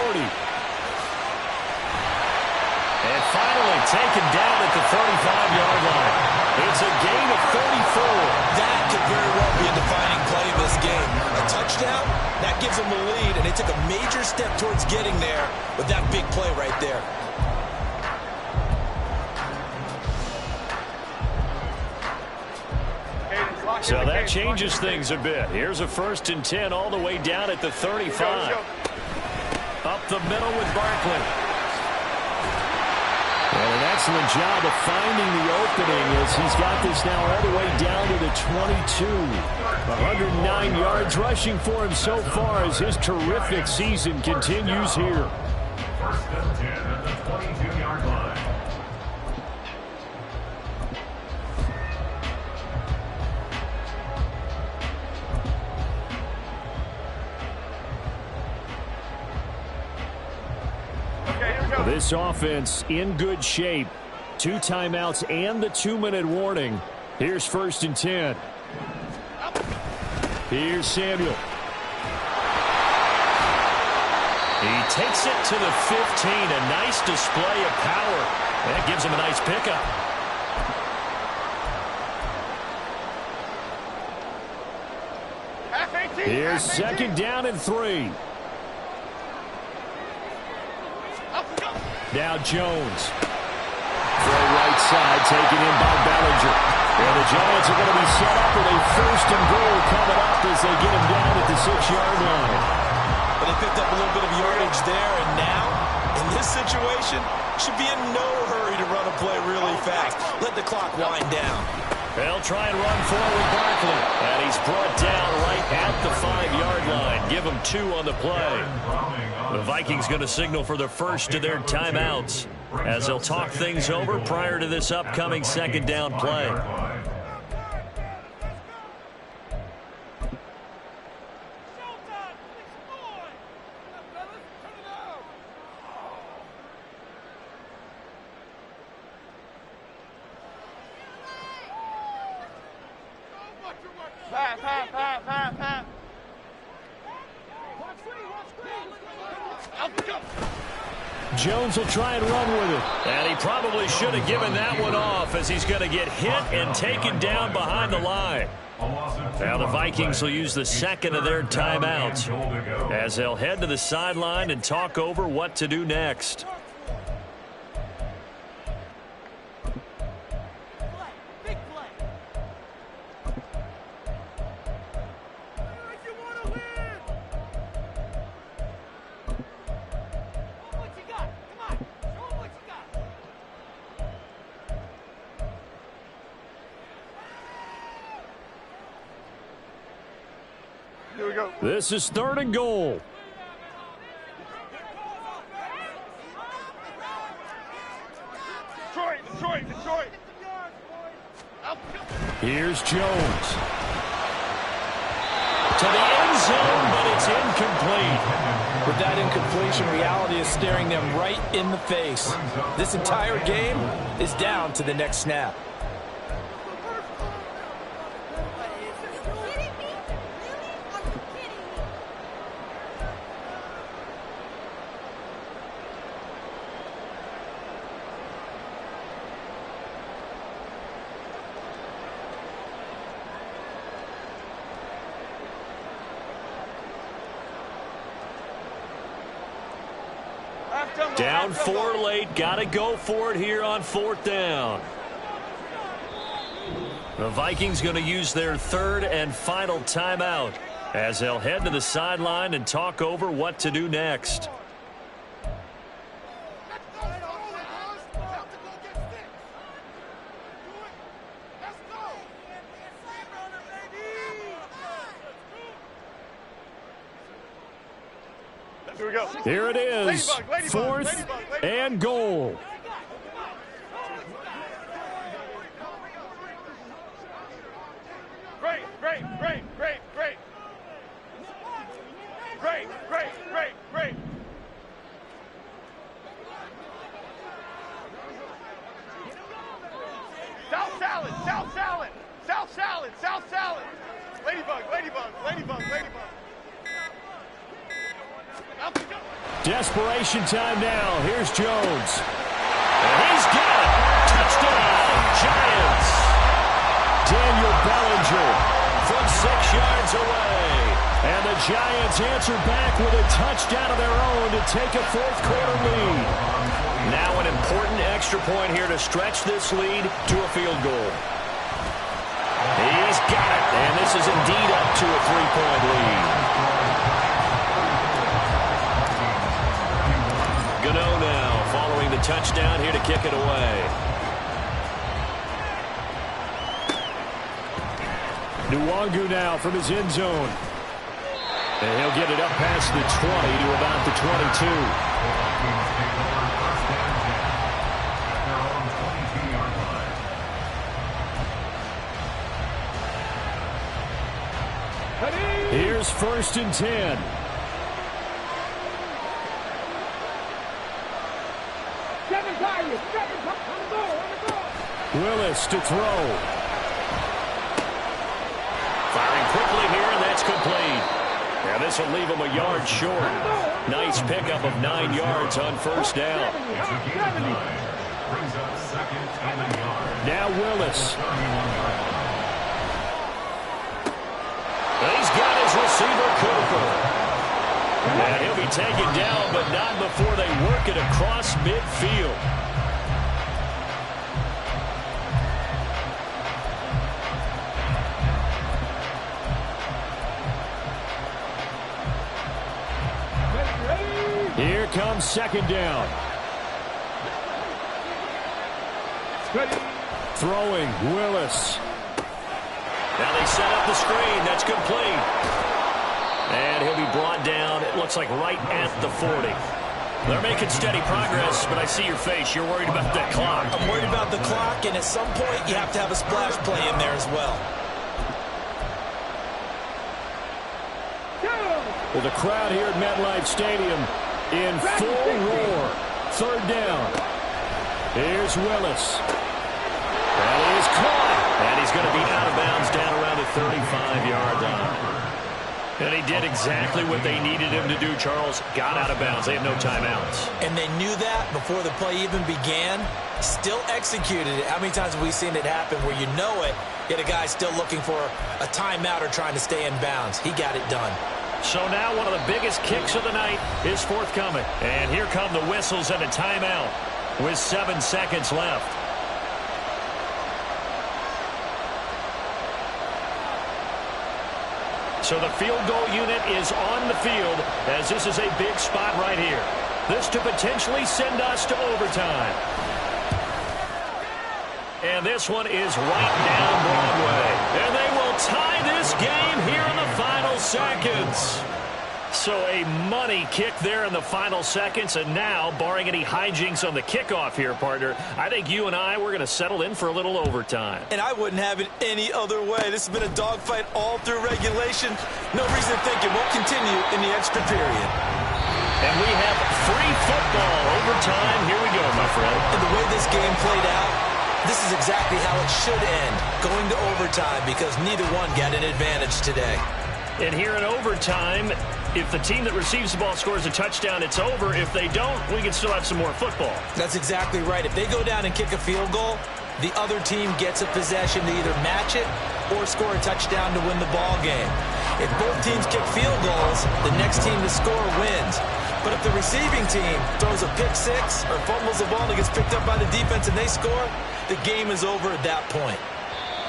And finally taken down at the 35-yard line. It's a gain of 34. That could very well be a defining play in this game. A touchdown, that gives them the lead, and they took a major step towards getting there with that big play right there. So that changes things a bit. Here's a 1st and 10 all the way down at the 35. Up the middle with Barkley. And an excellent job of finding the opening as he's got this now all the way down to the 22. 109 yards rushing for him so far as his terrific season continues here. 1st and 10 at the 22-yard line. This offense in good shape. 2 timeouts and the 2-minute warning. Here's 1st and 10. Here's Samuel. He takes it to the 15. A nice display of power. That gives him a nice pickup. Here's 2nd down and 3. Now Jones. Throw right side, taken in by Bellinger. And the Giants are going to be set up with a 1st and goal coming up as they get him down at the 6-yard line. But they picked up a little bit of yardage there, and now, in this situation, should be in no hurry to run a play really fast. Let the clock wind down. They'll try and run forward Barkley. And he's brought down right at the 5-yard line. Give him 2 on the play. The Vikings going to signal for the first of their timeouts as they'll talk things over prior to this upcoming 2nd down play. Jones will try and run with it. And he probably should have given that one off as he's going to get hit and taken down behind the line. Now the Vikings will use the 2nd of their timeouts as they'll head to the sideline and talk over what to do next. This is 3rd and goal. Detroit. Here's Jones. To the end zone, but it's incomplete. With that incompletion, reality is staring them right in the face. This entire game is down to the next snap. Down 4 late. Got to go for it here on 4th down. The Vikings going to use their 3rd and final timeout as they'll head to the sideline and talk over what to do next. we go. Here it is, Ladybug, fourth ladybug. and goal. Great. South salad. Ladybug. Desperation time now. Here's Jones. And he's got it. Touchdown, Giants. Daniel Bellinger from 6 yards away. And the Giants answer back with a touchdown of their own to take a fourth-quarter lead. Now an important extra point here to stretch this lead to a field goal. He's got it, and this is indeed up to a 3-point lead. Gano now following the touchdown here to kick it away. Nwangu now from his end zone. And he'll get it up past the 20 to about the 22. Here's 1st and 10. Willis to throw. Firing quickly here, and that's complete. And this will leave him a yard short. Nice pickup of 9 yards on first down. Now Willis. He's got his receiver, Cooper. And he'll be taken down, but not before they work it across midfield. Here comes 2nd down. Throwing, Willis. Now they set up the screen. That's complete. And he'll be brought down, it looks like right at the 40. They're making steady progress, but I see your face. You're worried about that clock. I'm worried about the clock, and at some point you have to have a splash play in there as well. Well, the crowd here at MetLife Stadium in full roar. 3rd down. Here's Willis. That is caught. And he's going to be out of bounds down around the 35-yard line. And he did exactly what they needed him to do, Charles. Got out of bounds. They have no timeouts. And they knew that before the play even began. Still executed it. How many times have we seen it happen where you know it, yet a guy's still looking for a timeout or trying to stay in bounds? He got it done. So now one of the biggest kicks of the night is forthcoming. And here come the whistles and a timeout with 7 seconds left. So the field goal unit is on the field as this is a big spot right here. This to potentially send us to overtime. And this one is right down Broadway. And they will tie this game here in the final seconds. So a money kick there in the final seconds. And now, barring any hijinks on the kickoff here, partner, I think you and I, we're going to settle in for a little overtime. And I wouldn't have it any other way. This has been a dogfight all through regulation. No reason to think it won't continue in the extra period. And we have free football overtime. Here we go, my friend. And the way this game played out, this is exactly how it should end, going to overtime, because neither one got an advantage today. And here in overtime, if the team that receives the ball scores a touchdown, it's over. If they don't, we can still have some more football. That's exactly right. If they go down and kick a field goal, the other team gets a possession to either match it or score a touchdown to win the ball game. If both teams kick field goals, the next team to score wins. But if the receiving team throws a pick six or fumbles the ball and gets picked up by the defense and they score, the game is over at that point.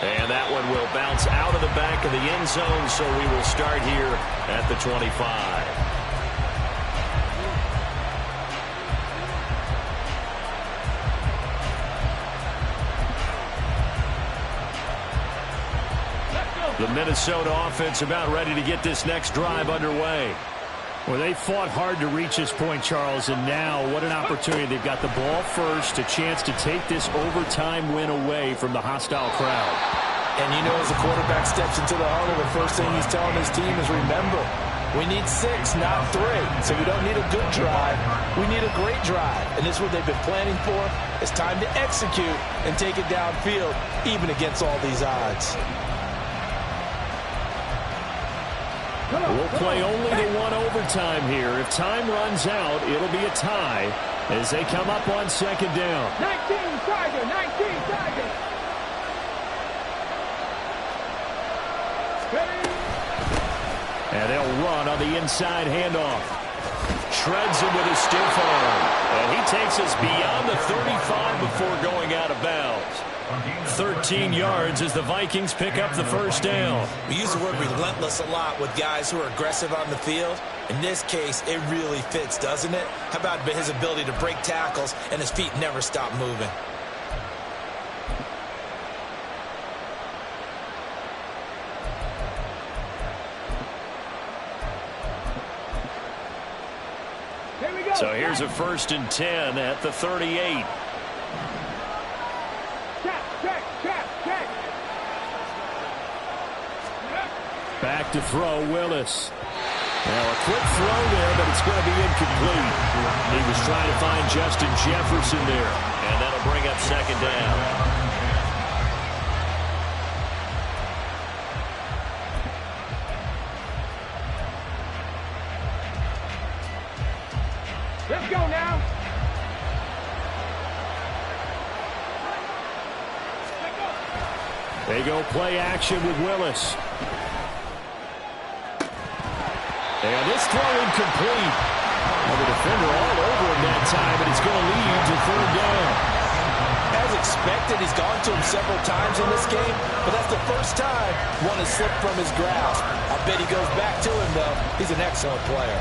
And that one will bounce out of the back of the end zone, so we will start here at the 25. The Minnesota offense about ready to get this next drive underway. Well, they fought hard to reach this point, Charles, and now what an opportunity. They've got the ball first, a chance to take this overtime win away from the hostile crowd. And you know, as the quarterback steps into the huddle, the first thing he's telling his team is, remember, we need 6, not 3. So we don't need a good drive. We need a great drive. And this is what they've been planning for. It's time to execute and take it downfield, even against all these odds. We'll play only the one overtime here. If time runs out, it'll be a tie as they come up on second down. 19 Tiger, 19 Tiger. And they'll run on the inside handoff. Shreds him with his stiff arm. And he takes us beyond the 35 before going out of bounds. 13 yards as the Vikings pick up the first down. We use the word relentless a lot with guys who are aggressive on the field. In this case, it really fits, doesn't it? How about his ability to break tackles and his feet never stop moving? So here's a 1st and 10 at the 38. Back to throw, Willis. Now a quick throw there, but it's going to be incomplete. He was trying to find Justin Jefferson there, and that'll bring up second down. Let's go now. They go play action with Willis. And this throw incomplete. Well, the defender all over him that time, but it's going to lead to 3rd down. As expected, he's gone to him several times in this game, but that's the first time one has slipped from his grasp. I bet he goes back to him, though. He's an excellent player.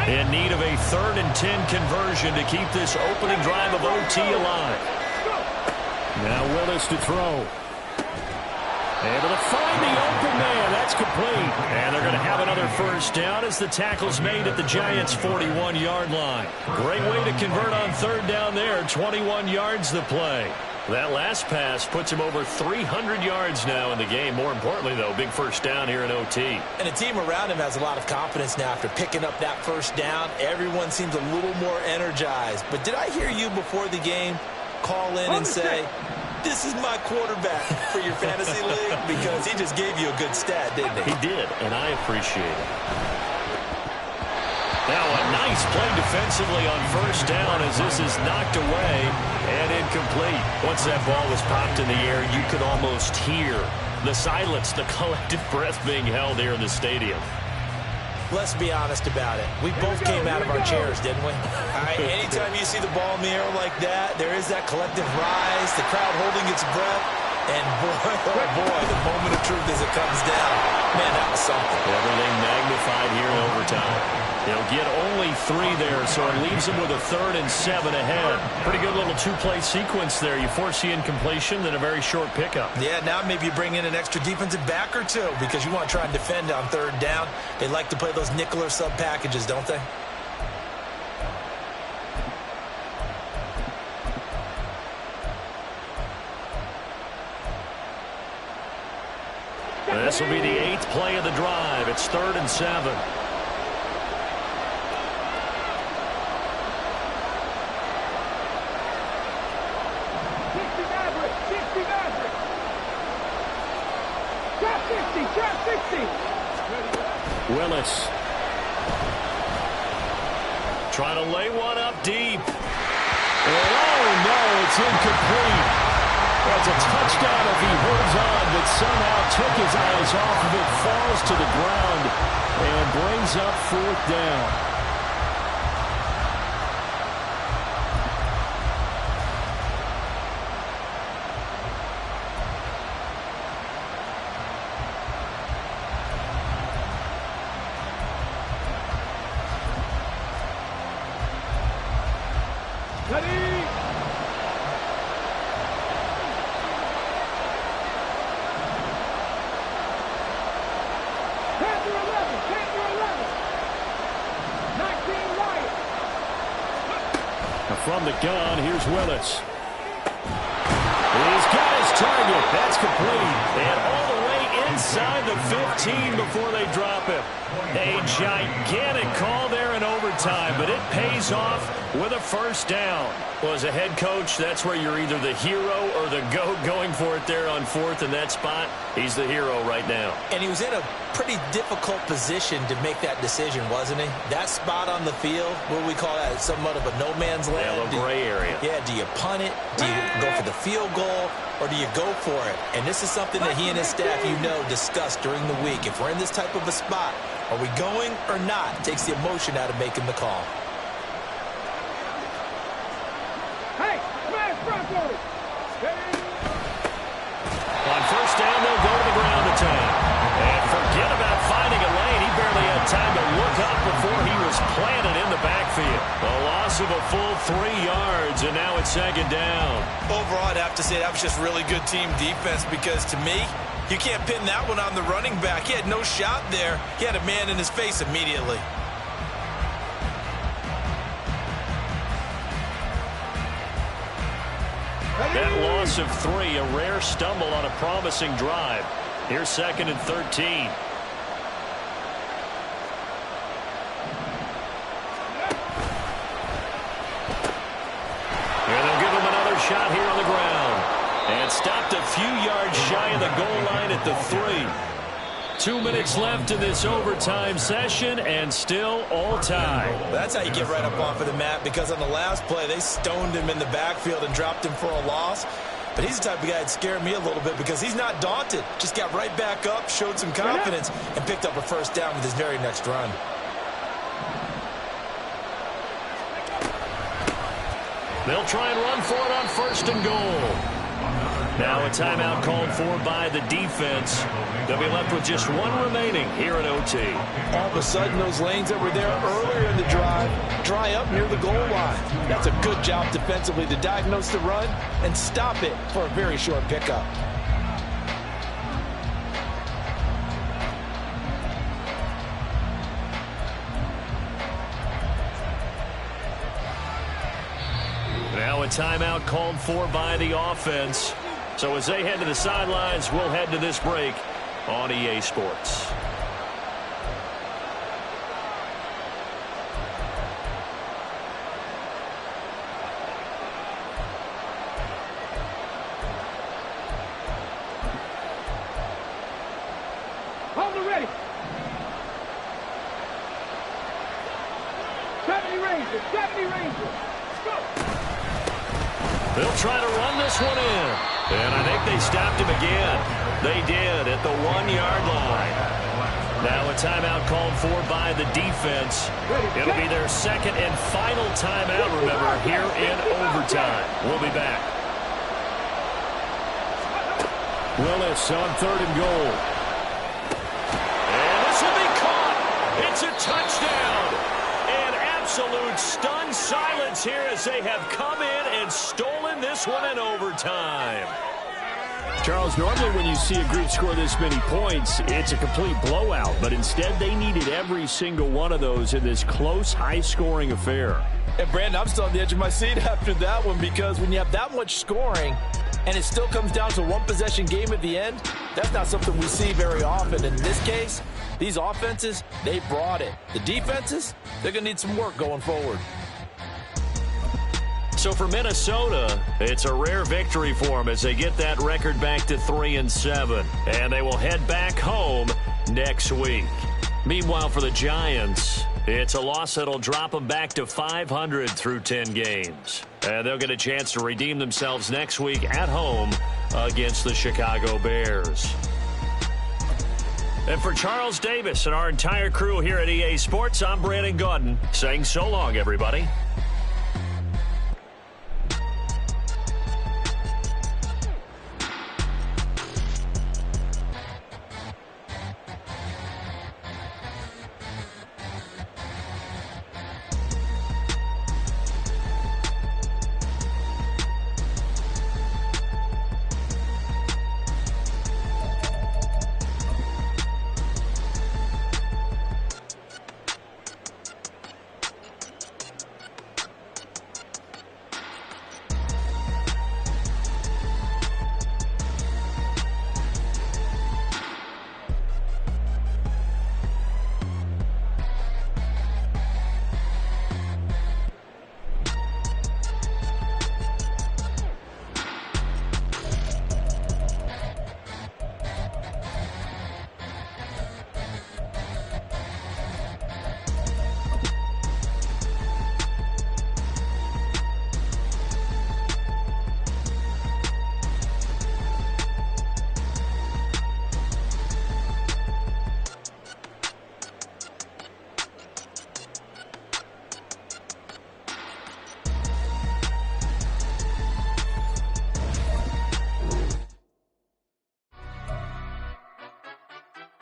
In need of a 3rd and 10 conversion to keep this opening drive of OT alive. Now Willis to throw. Able to find the open man. That's complete. And they're going to have another 1st down as the tackle's made at the Giants' 41-yard line. Great way to convert on 3rd down there. 21 yards the play. That last pass puts him over 300 yards now in the game. More importantly, though, big 1st down here in OT. And the team around him has a lot of confidence now after picking up that 1st down. Everyone seems a little more energized. But did I hear you before the game call in and say, this is my quarterback for your fantasy league? Because he just gave you a good stat, didn't he? He did, and I appreciate it. Now a nice play defensively on 1st down as this is knocked away and incomplete. Once that ball was popped in the air, you could almost hear the silence, the collective breath being held here in the stadium. Let's be honest about it. We both came out of our chairs, didn't we? All right, anytime you see the ball in the air like that, there is that collective rise, the crowd holding its breath, and boy, oh boy, the moment of truth as it comes down. Man, that was something. Everything magnified here in overtime. They'll get only 3 there, so it leaves them with a 3rd and 7 ahead. Pretty good little 2-play sequence there. You force the incompletion, then a very short pickup. Yeah, now maybe you bring in an extra defensive back or 2 because you want to try and defend on 3rd down. They like to play those nickel or sub packages, don't they? This will be the 8th play of the drive. It's 3rd and 7. Willis. Trying to lay one up deep. And oh no, it's incomplete. That's a touchdown if he holds on, but somehow took his eyes off of it, falls to the ground, and brings up 4th down. from the gun. Here's Willis. He's got his target. That's complete. And all the way inside the 15 before they drop him. A gigantic call there in overtime, but it pays off with a first down. Well, as a head coach, that's where you're either the hero or the GOAT going for it there on fourth in that spot. He's the hero right now. And he was in a pretty difficult position to make that decision, wasn't he? That spot on the field, what do we call that? Somewhat of a no man's land. Yeah, a little gray area. Yeah, do you punt it? Do you go for the field goal? Or do you go for it? And this is something that he and his staff, discussed during the week. If we're in this type of a spot, are we going or not? It takes the emotion out of making the call. Hey, smash Broncos! On first down, they'll go to the ground attack. And forget about finding a lane. He barely had time to look up before he was planted in the backfield. A loss of a full 3 yards, and now it's second down. Overall, I'd have to say that was just really good team defense because, to me, you can't pin that one on the running back. He had no shot there. He had a man in his face immediately. That loss of 3, a rare stumble on a promising drive. Here's second and 13. And they'll give him another shot here on the ground. And stopped a few yards shy of the goal line at the 3. 2 minutes left in this overtime session, and still all tied. That's how you get right up off of the mat, because on the last play, they stoned him in the backfield and dropped him for a loss. But he's the type of guy that scared me a little bit because he's not daunted. Just got right back up, showed some confidence, and picked up a first down with his very next run. They'll try and run for it on first and goal. Now a timeout called for by the defense. They'll be left with just 1 remaining here at OT. All of a sudden, those lanes that were there earlier in the drive dry up near the goal line. That's a good job defensively to diagnose the run and stop it for a very short pickup. Now a timeout called for by the offense. So as they head to the sidelines, we'll head to this break on EA Sports. Hold it ready. 70 Rangers, 70 Rangers. Go. They'll try to run this one in. And I think they stopped him again. They did at the 1-yard line. Now a timeout called for by the defense. It'll be their second and final timeout, remember, here in overtime. We'll be back. Willis on third and goal. And this will be caught. It's a touchdown. And absolute stunned silence here as they have come in and stolen this one in overtime. Charles, normally when you see a group score this many points, it's a complete blowout. But instead, they needed every single one of those in this close, high-scoring affair. And, Brandon, I'm still on the edge of my seat after that one because when you have that much scoring and it still comes down to one-possession game at the end, that's not something we see very often. In this case, these offenses, they brought it. The defenses, they're going to need some work going forward. So for Minnesota, it's a rare victory for them as they get that record back to 3-7. And they will head back home next week. Meanwhile, for the Giants, it's a loss that'll drop them back to 500 through 10 games. And they'll get a chance to redeem themselves next week at home against the Chicago Bears. And for Charles Davis and our entire crew here at EA Sports, I'm Brandon Gaudin saying so long, everybody.